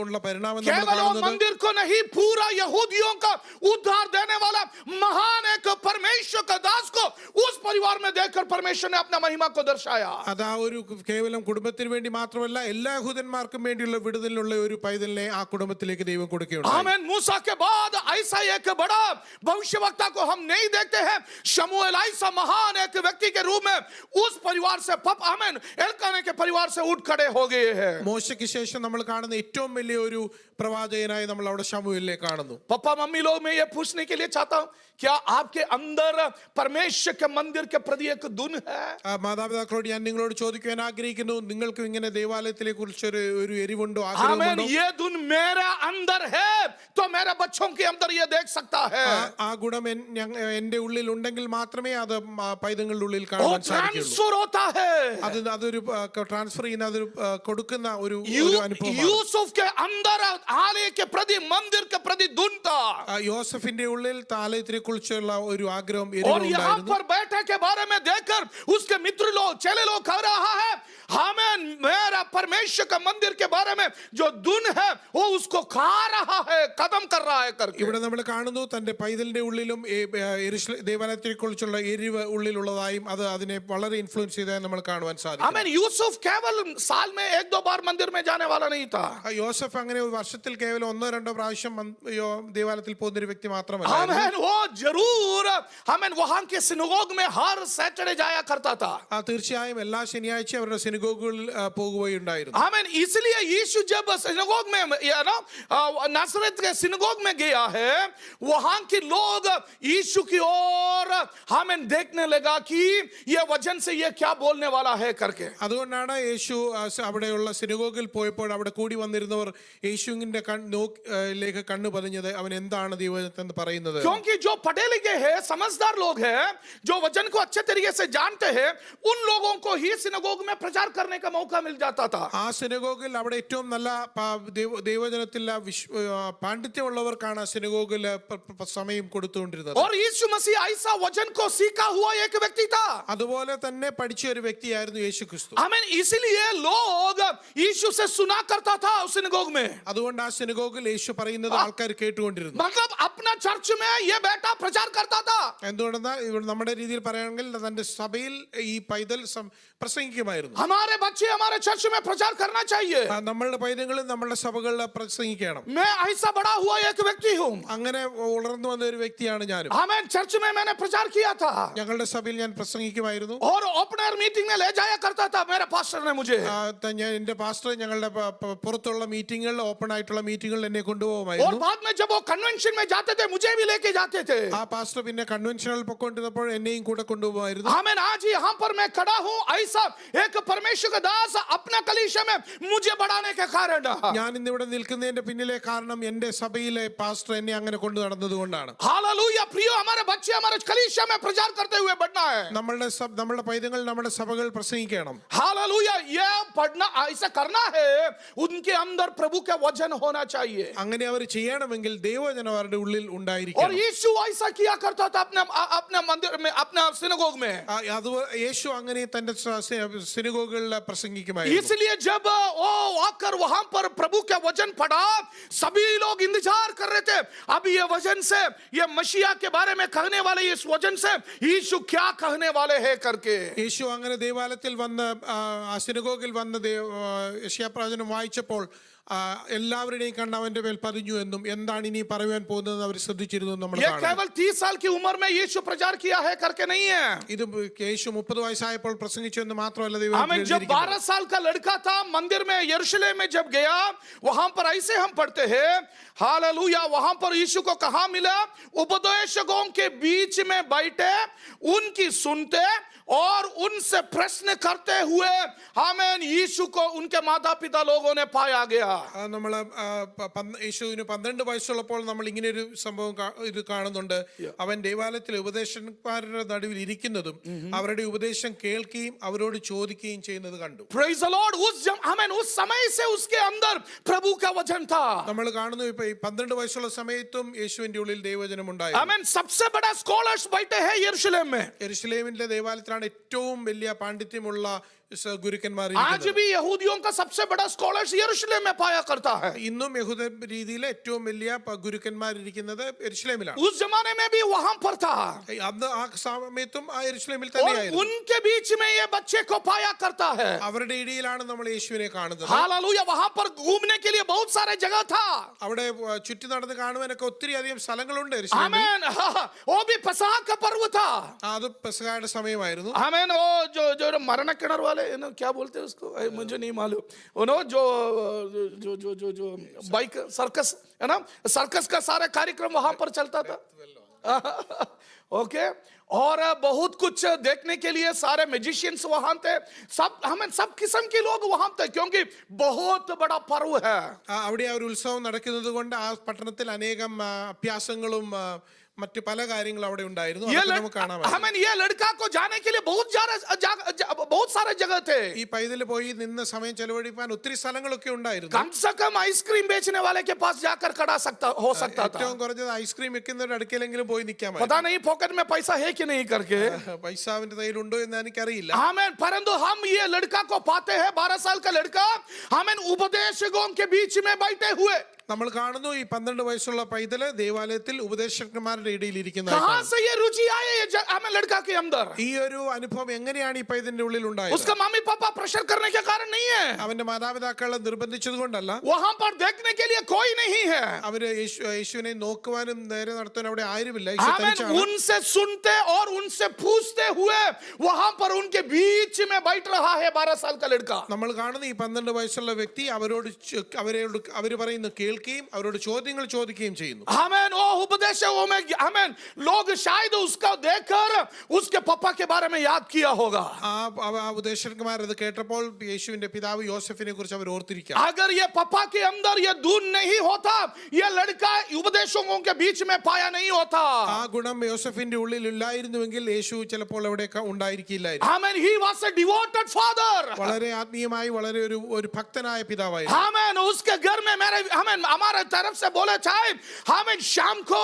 ഉള്ള പരിണാമം നമ്മൾ केवल वो കാണുന്നത്? मंदिर को नहीं, पूरा यहूदियों का उद्धार देने वाला महान एक परमेश्वर का दास को उस परिवार में देखकर परमेश्वर ने अपना महिमा को दर्शाया. അതാ ഒരു കേവലം കുടുംബത്തിന് വേണ്ടി മാത്രമല്ല എല്ലാ യഹൂദന്മാർക്കും വേണ്ടിയുള്ള വിടുതലിനുള്ള ഒരു പൈതലിനെ ആ കുടുംബത്തിലേക്ക് ദൈവം കൊടുക്കുകയുണ്ടായി. आमीन. मूसा के बाद ऐसा एक बड़ा भविष्यवक्ता को हम नहीं देखते हैं. शमूएल ऐसा महान एक व्यक्ति के रूप में उस परिवार से आमीन एल्काना के परिवार से उठ खड़े हो गए हैं. മോശയ്ക്ക് ശേഷം നമ്മൾ കാണുന്ന ഏറ്റവും വലിയ ഒരു പ്രവാചകനായി നമ്മൾ അവിടെ ശമൂവേലിനെ കാണുന്നു. पापा मम्मी लोग, मैं ये पूछने के लिए चाहता हूं, क्या आपके अंदर परमेश्वर के मंदिर के प्रति एक धुन है? മാതാപിതാക്കളോട് ഞാൻ നിങ്ങളോട് ചോദിക്കുവാൻ ആഗ്രഹിക്കുന്നു, നിങ്ങൾക്കും ഇങ്ങനെ ദേവാലയത്തിലെ കുറിച്ച് ഒരു എരിവുണ്ടോ आमीन. ആഗ്രഹമുണ്ടോ? ये धुन मेरे अंदर है तो मेरे बच्चों के अंदर ये देख सकता है. ആ ഗുണം എന്റെ ഉള്ളിൽ ഉണ്ടെങ്കിൽ മാത്രമേ അത് പൈതങ്ങളുടെ ഉള്ളിൽ वो കാണാൻ സാധിക്കുള്ളൂ. ट्रांसफर होता है. അതൊരു ട്രാൻസ്ഫർ ചെയ്യുന്ന അതൊരു കൊടുക്കുന്ന ഒരു അനുഭവമാണ്. यूसुफ के अंदर आलय के प्रति मंदिर के प्रति धुन था. യോസഫിന്റെ ഉള്ളിൽ ആലയത്തിനെ കുറിച്ചുള്ള ഒരു ആഗ്രഹം और यहाँ എരിവുണ്ടായിരുന്നു. पर बैठे के बारे में देखकर उसके मित्र लोग चेले लोग कह रहा है, हमें मेरा परमेश्वर का मंदिर के बारे में जो धुन है वो उसको खा रहा है, खत्म कर रहा है करके. ഇവിടെ നമ്മൾ കാണുന്നു തന്റെ പൈതലിന്റെ ഉള്ളിലും ദേവാലയത്തെ കുറിച്ചുള്ള എരിവ് ഉള്ളിലുള്ളതായും അത് അതിനെ വളരെ ഇൻഫ്ലുവൻസ് ചെയ്തതായി നമ്മൾ കാണുവാൻ സാധിക്കും. आमीन. यूसुफ केवल साल में 1-2 बार मंदिर में जाने वाला नहीं था. യോസഫ് അങ്ങനെ ഒരു വർഷത്തിൽ കേവലം 1-2 പ്രാവശ്യം ദേവാലയത്തിൽ പോകുന്ന ഒരു വ്യക്തി മാത്രമല്ല. आमीन. वो जरूर आमीन वहां के सिनगोग में हर सैटरडे जाया करता था. തീർച്ചയായും എല്ലാ ശനിയാഴ്ച അവരുടെ സിനഗോഗുകളിൽ പോകുകയുണ്ടായിരുന്നു. आमीन. इसलिए यीशु जब सिनगोग में नासरत के सिनगोग में गया है, वहां के लोग यीशु की ओर आमीन देखने लगा कि ये वचन से ये क्या बोलने वाला है करके. അതുകൊണ്ടാണ് യേശു അവിടെയുള്ള സിനഗോഗിൽ പോയപ്പോൾ അവിടെ കൂടി വന്നിരുന്നവർ യേശുവിന്റെ ലേക്ക് കണ്ണു പതിഞ്ഞത് അവൻ എന്താണ് ദൈവജനത്തിൽ പറയുന്നത്. क्योंकि जो पढ़े लिखे हैं, समझदार लोग हैं, जो वचन को अच्छे तरीके से जानते हैं, उन लोगों को ही सिनगोग में प्रचार करने का मौका मिल जाता था. ആ സിനഗോഗിൽ അവിടെ ഏറ്റവും നല്ല ദൈവജനത്തിൽ പാണ്ഡിത്യമുള്ളവർക്കാണ് സിനഗോഗിൽ സമയം കൊടുത്തുകൊണ്ടിരുന്നത്. और यीशु मसीह ऐसा वचन को सीखा हुआ एक व्यक्ति था. അതുപോലെ തന്നെ പഠിച്ച ഒരു വ്യക്തിയായിരുന്നു യേശു ക്രിസ്തു. आमीन. इसलिए लोग यीशु से सुना करता था उस सिनगोग में. അതുകൊണ്ട് ആ സിനഗോഗിൽ യേശു പറയുന്നത് ആൾക്കാർ കേട്ടുകൊണ്ടിരുന്നു. मतलब अपना चर्च में ये बेटा प्रचार करता था. എന്തുകൊണ്ടെന്നാൽ ഇവിടെ നമ്മുടെ രീതിയിൽ പറയുകയാണെങ്കിൽ തന്റെ സഭയിൽ ഈ പൈതൽ പ്രസംഗിക്കുമായിരുന്നു. हमारे बच्चे हमारे चर्च में प्रचार करना चाहिए. നമ്മളുടെ പൈതങ്ങളും നമ്മളുടെ സഭകളിൽ പ്രസംഗിക്കണം. मैं ऐसा बड़ा हुआ एक व्यक्ति हूँ. അങ്ങനെ വളർന്നു വന്ന ഒരു വ്യക്തിയാണ് ഞാനും. आमीन. चर्च में मैंने प्रचार किया था ഞങ്ങളുടെ സഭയിൽ ഞാൻ പ്രസംഗിക്കുമായിരുന്നു. और ओपन एयर मीटिंग में ले जाया करता था मेरे पास्टर ने मुझे. ഞാൻ എന്റെ പാസ്റ്റർ ഞങ്ങളുടെ പുറത്തുള്ള മീറ്റിങ്ങുകളിൽ ഓപ്പൺ ആയിട്ടുള്ള മീറ്റിങ്ങുകളിൽ എന്നെ और കൊണ്ടുപോകുമായിരുന്നു. बाद में जब वो कन्वेंशन में जाते थे मुझे भी लेके जाते थे. ആ പാസ്റ്റർ പിന്നെ കൺവെൻഷനിൽ പൊക്കൊണ്ടിരുന്നപ്പോൾ എന്നെയും കൂടെ കൊണ്ടുപോകുമായിരുന്നു. आमीन. आज यहाँ पर मैं खड़ा हूँ, ऐसा एक परमेश्वर का दास अपना कलीसिया में मुझे बढ़ाने के कारण. ഞാൻ ഇന്നിവിടെ നിൽക്കുന്നതിന്റെ പിന്നിലെ കാരണം എന്റെ സഭയിലെ പാസ്റ്റർ എന്നെ അങ്ങനെ കൊണ്ടു നടന്നതുകൊണ്ടാണ്. हालेलुया. प्रियो, हमारे बच्चे हमारे कलीसिया में प्रचार करते हुए बढ़ना है. നമ്മളുടെ പൈതങ്ങൾ നമ്മുടെ സഭകൾ പ്രസംഗിക്കണം. हालेलुया. ये पढ़ना ऐसा करना है, उनके अंदर प्रभु का वचन होना चाहिए. അങ്ങനെ അവർ ചെയ്യണമെങ്കിൽ ദൈവവചനം അവരുടെ ഉള്ളിൽ और ഉണ്ടായിരിക്കണം. यीशु ऐसा किया करता था अपने मंदिर में, अपना सिनगोग में. അത് യേശു അങ്ങനെ തന്റെ സിനഗോഗുകളിൽ പ്രസംഗിക്കുമായിരുന്നു. इसलिए जब वो आकर वहां पर प्रभु का वचन पढ़ा, सभी लोग इंतजार कर रहे थे अभी ये वचन से, ये मसीहा के बारे में कहने वाले इस वचन से यीशु क्या कहने वाले हैं करके. യേശു അങ്ങനെ ദേവാലയത്തിൽ വന്ന് ആ സിനഗോഗിൽ വന്ന് യെശയ്യാ പ്രവചനം വായിച്ചപ്പോൾ എല്ലാവരുടെയും കണ്ണ് അവന്റെ മേൽ പതിഞ്ഞു എന്നും എന്താണ് ഇനി പറയുവാൻ പോകുന്നത് അവർ ശ്രദ്ധിച്ചിരുന്നു എന്ന് നമ്മൾ ये കാണുന്നു. केवल 30 साल की उम्र में यीशु प्रचार किया है करके नहीं है. ഇത് യേശു 30 വയസ്സായപ്പോൾ പ്രസംഗിച്ചു എന്ന് മാത്രമല്ല ദൈവം हमें जब 12 साल का लड़का था मंदिर में यरूशलेम में जब गया वहां पर ऐसे हम पढ़ते हैं हालेलुया वहां पर यीशु को कहां मिला उपदेशकों के बीच में बैठे उनकी सुनते और उनसे प्रश्न करते हुए हमें यीशु को उनके माता पिता लोगों ने पाया गया. നമ്മൾ യേശുവിന് 12 വയസ്സുള്ളപ്പോൾ നമ്മൾ ഇങ്ങനെ ഒരു സംഭവം ഇത് കാണുന്നുണ്ട്. അവൻ ദേവാലയത്തിലെ ഉപദേശകന്മാരുടെ നടുവിൽ ഇരിക്കുന്നതും അവരുടെ ഉപദേശം കേൾക്കുകയും അവരോട് ചോദിക്കുകയും ചെയ്യുന്നത് കണ്ടു. Praise the Lord. उस समय से उसके अंदर प्रभु का वचन था. നമ്മൾ കാണുന്നു ഇപ്പൊ ഈ 12 വയസ്സുള്ള സമയത്തും യേശുവിന്റെ ഉള്ളിൽ ദൈവവചനം ഉണ്ടായിരുന്നു. आमीन. सबसे बड़ा स्कॉलर्स बैठे हैं यरूशलेम में. യെരൂശലേമിലെ ദേവാലയത്തിലാണ് ഏറ്റവും വലിയ പാണ്ഡിത്യമുള്ള ഗുരുക്കന്മാർ. आज भी यहूदियों का सबसे बड़ा स्कॉलर्स यरूशलेम में पाया करता है. ഇന്നും യഹൂദ രീതിയിലെ ഏറ്റവും വലിയ ഗുരുക്കന്മാർ ഇരിക്കുന്നത് യെരൂശലേമിലാണ്. उस जमाने में भी वहां पर था. അന്ന് ആ സമയത്തും ആ യെരൂശലേമിൽ തന്നെയായിരുന്നു. उनके बीच में ये बच्चे को पाया करता है. അവരുടെ ഇടയിലാണ് നമ്മൾ യേശുവിനെ കാണുന്നത്. हालेलुया. वहां पर घूमने के लिए बहुत सारे जगह था. അവിടെ ചുറ്റി നടന്ന് കാണുവാനൊക്കെ ഒത്തിരി അധികം സ്ഥലങ്ങളുണ്ട് യെരൂശലേമിൽ. आमीन. वो भी फसह का पर्व था. അത് പെസഹയുടെ സമയമായിരുന്നു. आमीन. वो जो मरण किणर वाले क्या बोलते हैं उसको मुझे नहीं मालूम जो जो जो जो जो बाइक सर्कस है ना सर्कस का सारा कार्यक्रम वहां पर चलता था. ओके. और बहुत कुछ देखने के लिए सारे मैजिशियंस वहां थे. सब किस्म के लोग वहां थे क्योंकि बहुत बड़ा पर्व है. അവിടെ ആ ഒരു ഉത്സവം നടക്കുന്നത് കൊണ്ട് ആ പട്ടണത്തിൽ അനേകം അഭ്യാസങ്ങളും മറ്റു പല കാര്യങ്ങളും അവിടെ ഉണ്ടായിരുന്നു. നമുക്ക് കാണാം. ये लड़का को जाने के लिए बहुत सारे जगह थे. ഈ പൈതൽ പോയി നിന്ന് സമയം ചെലവഴിക്കാൻ ഒത്തിരി സ്ഥലങ്ങളൊക്കെ ഉണ്ടായിരുന്നു. कम से कम आइसक्रीम बेचने वाले के पास जाकर खड़ा हो सकता था. ഏറ്റവും കുറഞ്ഞത് ഐസ്ക്രീം വിൽക്കുന്നവരുടെ അടുക്കലെങ്കിലും പോയി നിൽക്കാൻ पता नहीं पॉकेट में पैसा है कि नहीं करके. പൈസ അവന്റെ കയ്യിലുണ്ടോ എന്ന് എനിക്കറിയില്ല. आमीन. परंतु हम ये लड़का को पाते हैं 12 साल का लड़का हमें उपदेशकों के बीच में बैठे हुए. നമ്മൾ കാണുന്നു ഈ 12 വയസ്സുള്ള പൈതല് ദേവാലയത്തിൽ ഉപദേശകന്മാരുടെ ഇടയിൽ ഇരിക്കുന്നത്. कहां से ये रुचि आई हमें लड़का के अंदर. ഈ ഒരു അനുഭവം എങ്ങനെയാണ് ഈ പൈതലിന്റെ ഉള്ളിൽ ഉണ്ടായത്? उसका मम्मी पापा प्रेशर करने के कारण नहीं है. അവന്റെ മാതാപിതാക്കളെ നിർബന്ധിച്ചത് കൊണ്ടല്ല. वहां पर देखने के लिए कोई नहीं है. അവര് യേശുവിനെ നോക്കുവാനും നേരെ നടത്താൻ അവിടെ ആരുമില്ല. उनसे सुनते और उनसे पूछते हुए वहां पर उनके बीच में बैठ रहा है 12 साल का लड़का. നമ്മൾ കാണുന്ന ഈ 12 വയസ്സുള്ള വ്യക്തി അവര് പറയുന്ന കേൾക്കുകയും അവരോട് ചോദ്യങ്ങൾ ചോദിക്കുകയും ചെയ്യുന്നു. आमीन. ओ उपदेशकों में आमीन लोग शायद उसका देखकर उसके पापा के बारे में याद किया होगा. ആ ഉപദേശകന്മാർ അത് കേട്ടപ്പോൾ യേശുവിന്റെ പിതാവ് യോസഫിനെ കുറിച്ച് അവർ ഓർത്തിരിക്കാം. अगर ये पापा के अंदर ये दूध नहीं होता ये लड़का उपदेशकों के बीच में पाया नहीं होता. ആ ഗുണം യോസഫിന്റെ ഉള്ളിൽ ഇല്ലായിരുന്നുവെങ്കിൽ യേശു ചിലപ്പോൾ അവിടെ ഉണ്ടായിരിക്കില്ലായിരുന്നു. आमीन. He was a devoted father. വളരെ ആത്മീയമായി വളരെ ഒരു ഭക്തനായ പിതാവായിരുന്നു. आमीन. उसके घर में हमें हमारे तरफ से बोले चाहे हमें शाम को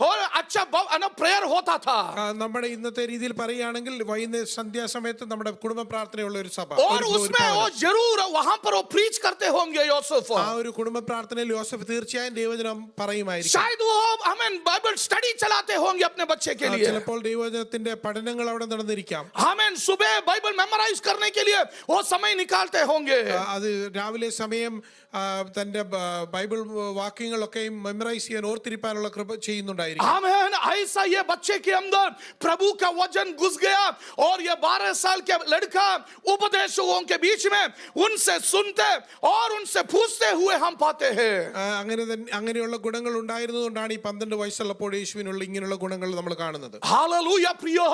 और अच्छा प्रेयर होता था. നമ്മുടെ ഇന്നത്തെ രീതിയിൽ പറയുകയാണെങ്കിൽ വൈകുന്നേരം സന്ധ്യാസമയത്ത് നമ്മുടെ കുടുംബ പ്രാർത്ഥനയുള്ള ഒരു സഭ. और उसमें वो जरूर वहां पर वो प्रीच करते होंगे യോസഫ്. ആ ഒരു കുടുംബ പ്രാർത്ഥനയിൽ യോസഫ് തീർച്ചയായും ദൈവവചനം പറയുമായിരിക്കും. शायद वो हमें बाइबल स्टडी चलाते होंगे अपने बच्चे के लिए. ചിലപ്പോൾ ദൈവവചനത്തിന്റെ പഠനങ്ങൾ അവിടെ നടന്നിരിക്കാം. हमें सुबह बाइबल मेमोराइज करने के लिए वो समय निकालते होंगे. അത് രാവിലെ സമയം തന്റെ ബൈബിൾ വാക്യങ്ങളൊക്കെയും മെമ്മറൈസ് ചെയ്യാൻ ഓർത്തിരിക്കാനുള്ള കൃപ ചെയ്യുന്നുണ്ടായിരിക്കും. आमीन. ऐसा ये बच्चे के अंदर प्रभु का वचन घुस गया और ये 12 साल के लड़का उपदेशकों के बीच में उनसे सुनते और उनसे पूछते हुए हम पाते हैं. അങ്ങനെയുള്ള ഗുണങ്ങൾ ഉണ്ടായിരുന്നതുകൊണ്ടാണ് ഈ 12 വയസ്സുള്ളപ്പോൾ യേശുവിനുള്ള ഇങ്ങനെയുള്ള ഗുണങ്ങൾ നമ്മൾ കാണുന്നത്. हालेलुया प्रियो.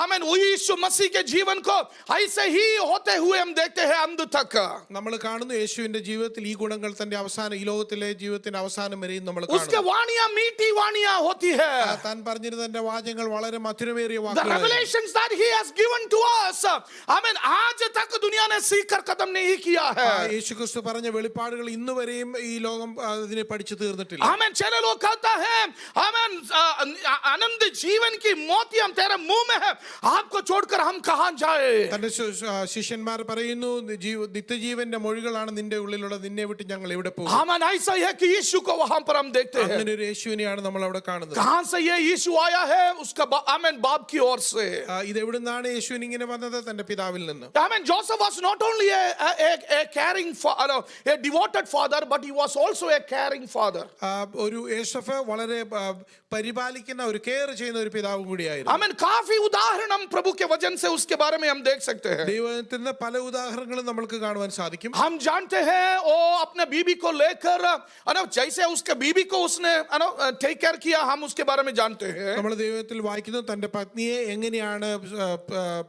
आमीन. यीशु मसीह के जीवन को ऐसे ही होते हुए हम देखते हैं अंत तक. നമ്മൾ കാണുന്നു യേശുവിന്റെ ജീവിതത്തിൽ ഈ ഗുണങ്ങൾ തന്റെ അവസാനം ഈ ലോകത്തിലെ ജീവിതത്തിന്റെ അവസാനം വരെയും നമ്മൾ उसके കാണുന്നു. वाणियां मीठी वाणियां होती है. താൻ പറഞ്ഞിരുന്ന തന്റെ വാചകങ്ങൾ വളരെ മധുരമേറിയ The വാക്കുകളായിരുന്നു. revelations that he has given to us आमीन आज तक दुनिया ने सीखकर खत्म नहीं किया है. യേശുക്രിസ്തു പറഞ്ഞ വെളിപ്പാടുകൾ ഇന്ന് വരെയും ഈ ലോകം അതിനെ പഠിച്ചു തീർന്നിട്ടില്ല. आमीन. चले लोग कहता है आमीन आनंद जीवन की मोतियां तेरे मुंह में है आपको छोड़कर हम कहां जाए. തന്റെ ശിഷ്യന്മാർ പറയുന്നു നിത്യജീവന്റെ മൊഴികളാണ് നിന്റെ ഉള്ളിലുള്ള നിന്നെ വിട്ട് ഞങ്ങൾ എവിടെ പോകും. आमीन. ऐसा ऐसा है कि यीशु को वहां पर हम देखते हैं। അങ്ങനെ ഒരു യേശുവിനെയാണ് നമ്മൾ അവിടെ കാണുന്നത്. कहां से ये यीशु आया है? उसका आमीन बाप की ओर से. ഇത് എവിടുന്നാണ് യേശുവിന് ഇങ്ങനെ വന്നത്? തന്റെ പിതാവിൽ നിന്ന്. Amen. Joseph was not only a caring father, a devoted father, but he was also a caring father. ഒരു യേശുഫ് വളരെ പരിപാലിക്കുന്ന ഒരു കെയർ ചെയ്യുന്ന ഒരു പിതാവ് കൂടിയായിരുന്നു. Amen. काफी उदाहरण हम प्रभु के वचन से उसके बारे में हम देख सकते हैं. ദൈവത്തിന്റെ പല ഉദാഹരണങ്ങളും നമുക്ക് കാണുവാൻ സാധിക്കും. हम जानते हैं वो अपने बीबी को लेकर जैसे उसके बीबी को उसने टेक केयर किया, हम उसके बारे में जानते हैं. നമ്മൾ ദൈവത്തിൽ വായിക്കുന്നു തന്റെ പത്നിയെ എങ്ങനെയാണ്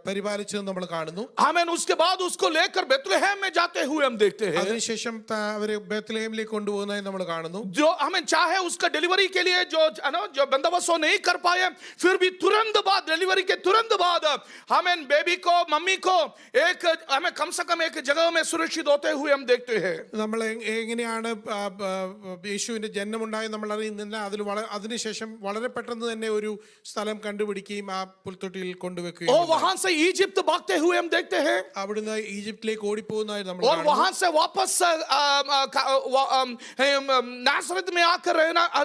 പരിപാലിച്ചതെന്ന് നമ്മൾ കാണുന്നു. आमीन. उसके बाद उसको लेकर बेथलेहम में जाते हुए हम देखते हैं. അതിനുശേഷം അവരെ ബേത്ലഹേമിലേക്ക് കൊണ്ടുപോകുന്നതായി നമ്മൾ കാണുന്നു. जो हमें चाहे उसका डिलीवरी के लिए जो बंदोबस्त नहीं कर पाए, फिर भी तुरंत बाद डिलीवरी के तुरंत बाद हमें बेबी को मम्मी को एक हमें कम से कम एक जगह में सुरक्षित होते हुए हम देखते हैं. നമ്മൾ എങ്ങനെയാണ് യേശുവിന്റെ ജന്മമുണ്ടായി നമ്മൾ അറിയുന്നില്ല. അതിനുശേഷം വളരെ പെട്ടെന്ന് തന്നെ ഒരു സ്ഥലം കണ്ടുപിടിക്കുകയും ആ പുൽത്തൊട്ടിയിൽ കൊണ്ടുവെക്കുകയും और वहां से इजिप्ट भागते हुए हम देखते हैं. അവിടുന്ന് ഈജിപ്തിലേക്ക് ഓടിപ്പോകുന്നതായി നമ്മൾ और കാണുന്നു. वहां से वापस नासरत में आकर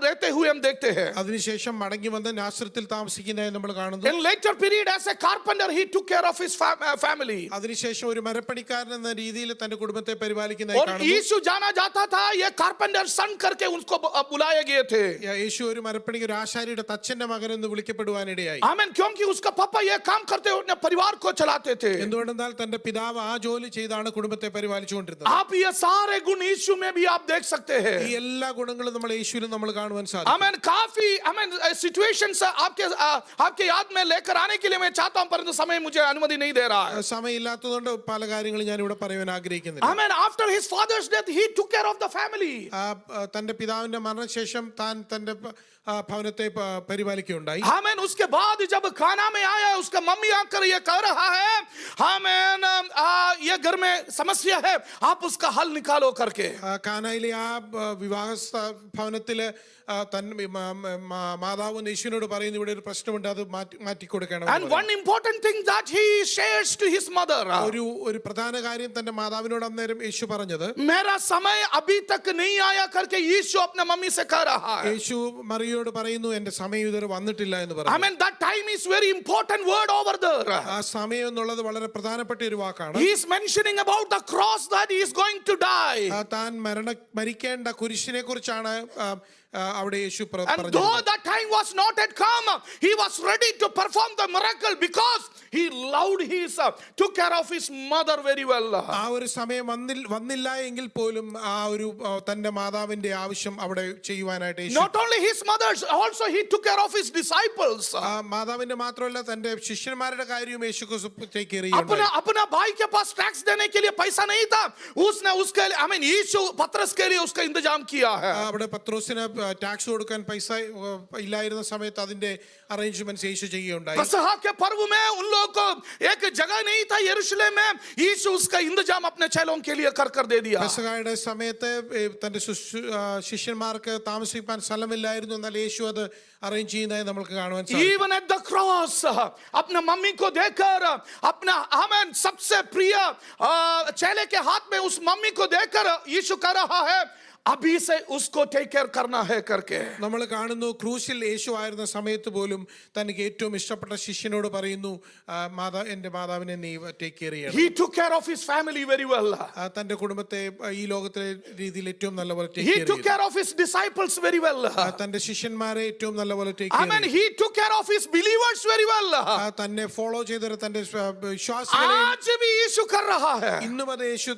रहते हुए हम देखते हैं. അതിനുശേഷം മടങ്ങി വന്ന് നാസറത്തിൽ താമസിക്കുന്നതായി നമ്മൾ കാണുന്നു. In later period as a carpenter he took care of his family. അതിനുശേഷം ഒരു മരപ്പണിക്കാരൻ എന്ന രീതിയിൽ തന്റെ കുടുംബത്തെ പരിപാലിക്കുന്നതായി और കാണുന്നു. यीशु जाना जाता था ये कारपेंटर सन करके उसको बुलाए गए थे. യേശു ഒരു മരപ്പണിക്ക് ഒരു ആശാരിയുടെ തച്ചന്റെ മകൻ എന്ന് വിളിക്കപ്പെടുവാനിടയായി. आमीन. क्योंकि उसका पापा ये काम करते हुए अपने परिवार को चलाते थे. എന്തുകൊണ്ടെന്നാൽ തന്റെ പിതാവ് ആ ജോലി ചെയ്താണ് കുടുംബത്തെ പരിപാലിച്ചുകൊണ്ടിരുന്നത്. आप ये सारे गुण यीशु में भी आप देख सकते हैं. ഈ എല്ലാ ഗുണങ്ങളും നമ്മൾ യേശുവിൽ നമ്മൾ കാണുവാൻ സാധിക്കും. आमीन. काफी सिचुएशंस आपके याद में लेकर आने के लिए मैं चाहता हूं, परंतु समय मुझे अनुमति नहीं दे रहा है. സമയമില്ലാത്തതുകൊണ്ട് പല കാര്യങ്ങളും ഞാൻ ഇവിടെ പറയാൻ ആഗ്രഹിക്കുന്നില്ല. Amen. After his father's death, he took care of the family. തന്റെ പിതാവിന്റെ മരണശേഷം താൻ തന്റെ ഭവനത്തെ പരിപാലിക്കുകയുണ്ടായി. Amen. उसके बाद जब खाना में आया, उसका मम्मी आकर ये कह रहा है, Amen, ये घर में समस्या है, आप उसका हल निकालो करके. കാനായിലെ ആ വിവാഹ ഭവനത്തില് മാതാവ് യേശുവിനോട് പറയുന്നു ഇവിടെ ഒരു പ്രശ്നമുണ്ട്, അത് മാറ്റിക്കൊടുക്കണം. And one important thing that he shares to his mother. ഒരു പ്രധാന കാര്യം തന്റെ മാതാവിനോട് അന്നേരം യേശു പറഞ്ഞത്, मेरा समय अभी तक नहीं आया करके यीशु अपने मम्मी से कह रहा है. യേശു മറിയോട് പറയുന്നു എന്റെ സമയം ഇതുവരെ വന്നിട്ടില്ല എന്ന് പറഞ്ഞു. Amen. That time is very important word over there. ആ സമയം എന്നുള്ളത് വളരെ പ്രധാനപ്പെട്ട ഒരു വാക്കാണ്. He is mentioning about the cross that he is going to die. താൻ മരിക്കേണ്ട കുരിശിനെ കുറിച്ചാണ് അവിടെ യേശു And പറഞ്ഞു. though that time was not yet come, he was ready to perform the miracle because he loved took care of his mother very well. ആ ഒരു സമയം വന്നില്ല എങ്കിൽ പോലും ആ ഒരു തന്റെ മാതാവിന്റെ ആവശ്യം അവിടെ ചെയ്യുവാനായിട്ട് യേശു, Not only his mother's, also he took care of his disciples. മാതാവിന്റെ മാത്രമല്ല തന്റെ ശിഷ്യന്മാരുടെ കാര്യവും യേശു अपना भाई के पास टैक्स देने के लिए पैसा नहीं था, उसने उसके लिए यीशु पतरस के लिए उसका इंतजाम किया है. അവിടെ പത്രോസിന് ടാക്സ് കൊടുക്കാൻ പൈസ ഇല്ലായിരുന്ന സമയത്ത് അതിന്റെ അറേഞ്ച്മെന്റ്സ് യേശു ചെയ്യുകയുണ്ടായി. फसह के पर्व में उन लोगों को एक जगह नहीं था यरूशलेम में, यीशु उसका इंतजाम अपने चेलों के लिए कर दे दिया. പെസഹയുടെ സമയത്ത് തന്റെ ശിഷ്യന്മാർക്ക് താമസിക്കാൻ സ്ഥലമില്ലായിരുന്നു, എന്നാൽ യേശു അത് അറേഞ്ച് ചെയ്യുന്നതായി നമുക്ക് കാണുവാൻ സാധിക്കും. Even at the cross, अपने मम्मी को देखकर, अपना सबसे प्रिय चेले के हाथ में उस मम्मी को देखकर यीशु कह रहा है अभी से उसको टेक केयर करना है करके. നമ്മൾ കാണുന്നു ക്രൂശിൽ യേശു ആയിരുന്ന സമയത്ത് പോലും തനിക്ക് ഏറ്റവും ഇഷ്ടപ്പെട്ട ശിഷ്യനോട് പറയുന്നു, എന്റെ മാതാവിനെ നീ ടേക്ക് കെയർ ചെയ്യണം. He took care of his family very well. തന്റെ കുടുംബത്തെ ഈ ലോകത്തിലെ രീതിയിൽ ഏറ്റവും നല്ലപോലെ take He care took care of his disciples very well. തന്റെ ശിഷ്യന്മാരെ ഏറ്റവും നല്ലപോലെ take care Amen. He took care of his believers very well. തന്നെ ഫോളോ ചെയ്ത തന്റെ വിശ്വാസികളെ आज भी यीशु कर रहा है. ഇന്നും അത് യേശു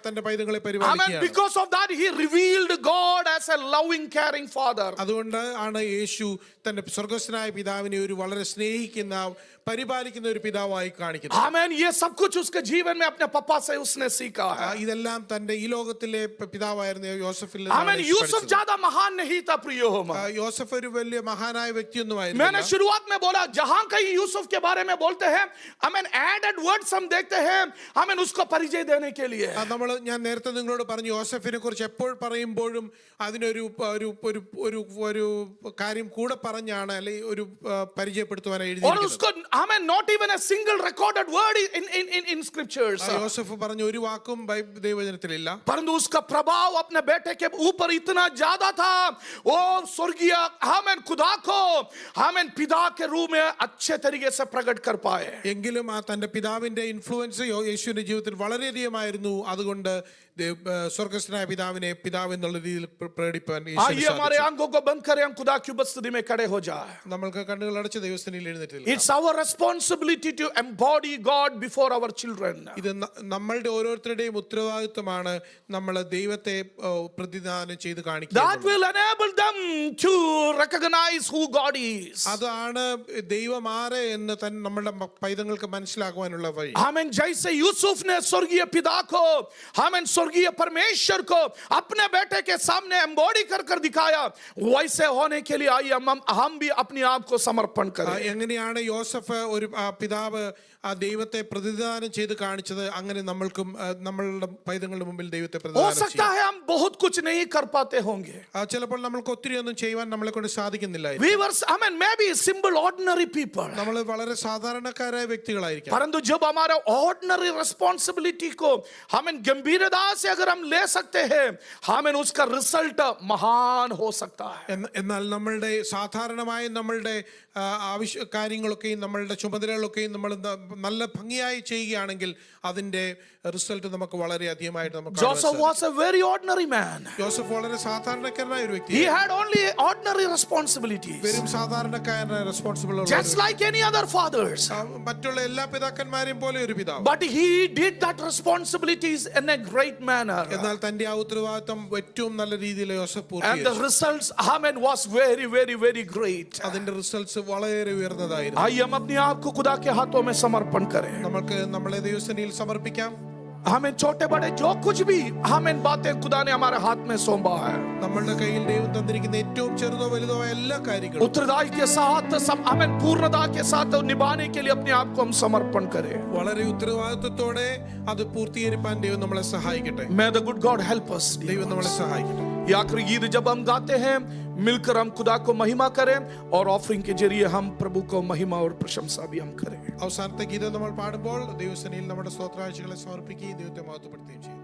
തന്റെ പൈതങ്ങളെ Amen. പരിപാലിക്കുകയാണ്. Because of that he revealed God as a loving, caring father. അതുകൊണ്ട് ആണ് യേശു തന്റെ സ്വർഗ്ഗസ്ഥനായ പിതാവിനെ ഒരു വളരെ സ്നേഹിക്കുന്ന പരിപാലിക്കുന്ന ഒരു പിതാവായി കാണിക്കുന്നത്. Amen. ये सब कुछ उसके जीवन में अपने पापा से उसने सीखा है. ഇതെല്ലാം തന്റെ ഈ ലോകത്തിലെ പിതാവായിരുന്ന യോസഫിൽ Amen. यूसुफ ज्यादा महान नहीं था प्रियो. യോസഫ് ഒരു വലിയ മഹാനായ വ്യക്തിയൊന്നുമായിരുന്നു. मैंने शुरुआत में बोला जहां कहीं यूसुफ के बारे में बोलते हैं, Amen, added words हम देखते हैं, Amen, उसको परिचय देने के लिए. ഞാൻ നേരത്തെ നിങ്ങളോട് പറഞ്ഞു യോസഫിനെ കുറിച്ച് എപ്പോൾ പറയും പറയുമ്പോഴും അതിനൊരു ഒരു ഒരു ഒരു ഒരു കാര്യം കൂടെ പറഞ്ഞാണ് അല്ലെങ്കിൽ ഒരു പരിചയപ്പെടുത്തുവാനായി और എഴുതിയിരിക്കുന്നത്. उसको हमें not even a single recorded word in scriptures. യോസഫ് പറഞ്ഞ ഒരു വാക്കും ദൈവവചനത്തിലില്ല. परंतु उसका प्रभाव अपने बेटे के ऊपर इतना ज्यादा था, वो स्वर्गीय हमें खुदा को हमें पिता के रूप में अच्छे तरीके से प्रकट कर पाए. എങ്കിലും ആ തന്റെ പിതാവിന്റെ ഇൻഫ്ലുവൻസ് യേശുവിന്റെ ജീവിതത്തിൽ വളരെയധികമായിരുന്നു. അതുകൊണ്ട് സ്വർഗസ്ഥനായ പിതാവിനെ പിതാവ് എന്നുള്ള രീതിയിൽ പ്രകടിപ്പാൻ आइए हमारे आंखों को बंद करें, हम खुदा की उपस्थिति में खड़े हो जाए. നമ്മൾക്ക് കണ്ണുകൾ അടച്ച് ദൈവസ്ഥനിൽ എഴുന്നേറ്റ് It's our responsibility to embody God before our children. ഇത് നമ്മളുടെ ഓരോരുത്തരുടെയും ഉത്തരവാദിത്വമാണ് നമ്മൾ ദൈവത്തെ പ്രതിദാനം ചെയ്ത് കാണിക്കുക. That will enable them to recognize who God is. അതാണ് ദൈവം ആരെ എന്ന് തന്നെ നമ്മുടെ പൈതങ്ങൾക്ക് മനസ്സിലാക്കുവാനുള്ള വഴി. आमेन. जैसे यूसुफ ने स्वर्गीय पिता को, आमेन, स्वर्गीय परमेश्वर को अपने बेटे के सामने एम्बॉडी कर दिखाया, वैसे होने के लिए आइए हम भी अपने आप को समर्पण करें. എങ്ങനെയാണ് യോസഫ് ഒരു പിതാവ് ആ ദൈവത്തെ പ്രതിദാനം ചെയ്ത് കാണിച്ചത്, അങ്ങനെ നമ്മൾക്കും നമ്മളുടെ പൈതങ്ങളുടെ മുമ്പിൽ ദൈവത്തെ हो പ്രതിദാനം सकता है हम बहुत कुछ नहीं कर पाते होंगे. ചിലപ്പോൾ നമ്മൾക്ക് ഒത്തിരി ഒന്നും ചെയ്യുവാൻ നമ്മളെ കൊണ്ട് സാധിക്കുന്നില്ല. We were, amen, maybe simple ordinary people. നമ്മൾ വളരെ സാധാരണക്കാരായ വ്യക്തികളായിരിക്കാം. परंतु जब हमारे ऑर्डिनरी रिस्पॉन्सिबिलिटी को हमें गंभीरता से अगर हम ले सकते हैं, हमें उसका रिजल्ट महान हो सकता है. എന്നാൽ നമ്മളുടെ സാധാരണമായ നമ്മളുടെ കാര്യങ്ങളൊക്കെയും നമ്മളുടെ ചുമതലകളൊക്കെയും നമ്മൾ നല്ല ഭംഗിയായി ചെയ്യുകയാണെങ്കിൽ അതിന്റെ റിസൾട്ട് നമുക്ക് വളരെ അധികമായിട്ട് നമുക്ക് Joseph was a very ordinary man. യോസഫ് വളരെ സാധാരണക്കാരനായ ഒരു വ്യക്തി. He had only ordinary responsibilities, വെറും സാധാരണക്കാരനായ responsible just like any other fathers. മറ്റുള്ള എല്ലാ പിതാക്കന്മാരെയും പോലെ ഒരു പിതാവ്. But he did that responsibilities in a great manner. എന്നാൽ തന്റെ ആ ഉത്തരവാദിത്വം ഏറ്റവും നല്ല രീതിയിൽ യോസഫ് And the പൂർത്തീകരിച്ചു. results, amen, was very, very, very great. അതിന്റെ റിസൾട്ട്സ് വളരെ ഉയർന്നതായിരുന്നു. आइए हम अपने आप को खुदा के हाथों में समर्पण करें. നമുക്ക് നമ്മളെ ദൈവസന്നിധിയിൽ സമർപ്പിക്കാം. हमें छोटे बड़े जो कुछ भी हमें बातें खुदा ने हमारे हाथ में सौंपा है, നമ്മളുടെ കയ്യിൽ ദൈവം തന്നിരിക്കുന്ന ഏറ്റവും ചെറുതോ വലുതോ ആയ എല്ലാ കാര്യങ്ങളും उत्तरदायी के साथ हमें पूर्णता के साथ निभाने के लिए अपने आप को हम समर्पण करें. വളരെ ഉത്തരവാദിത്വത്തോടെ അത് പൂർത്തീകരിക്കാൻ ദൈവം നമ്മളെ സഹായിക്കട്ടെ. May the good God help us. ദൈവം നമ്മളെ സഹായിക്കട്ടെ. ये आखिरी गीत जब हम गाते हैं, मिलकर हम खुदा को महिमा करें और ऑफरिंग के जरिए हम प्रभु को महिमा और प्रशंसा भी हम करें. അവസാനത്തെ ഗീതം നമ്മൾ പാടുമ്പോൾ ദൈവസന്നിധിയിൽ നമ്മുടെ സ്തോത്രാഴ്ചകളെ സമർപ്പിക്കുകയും ദൈവത്തെ മഹത്വപ്പെടുത്തുകയും ചെയ്യും.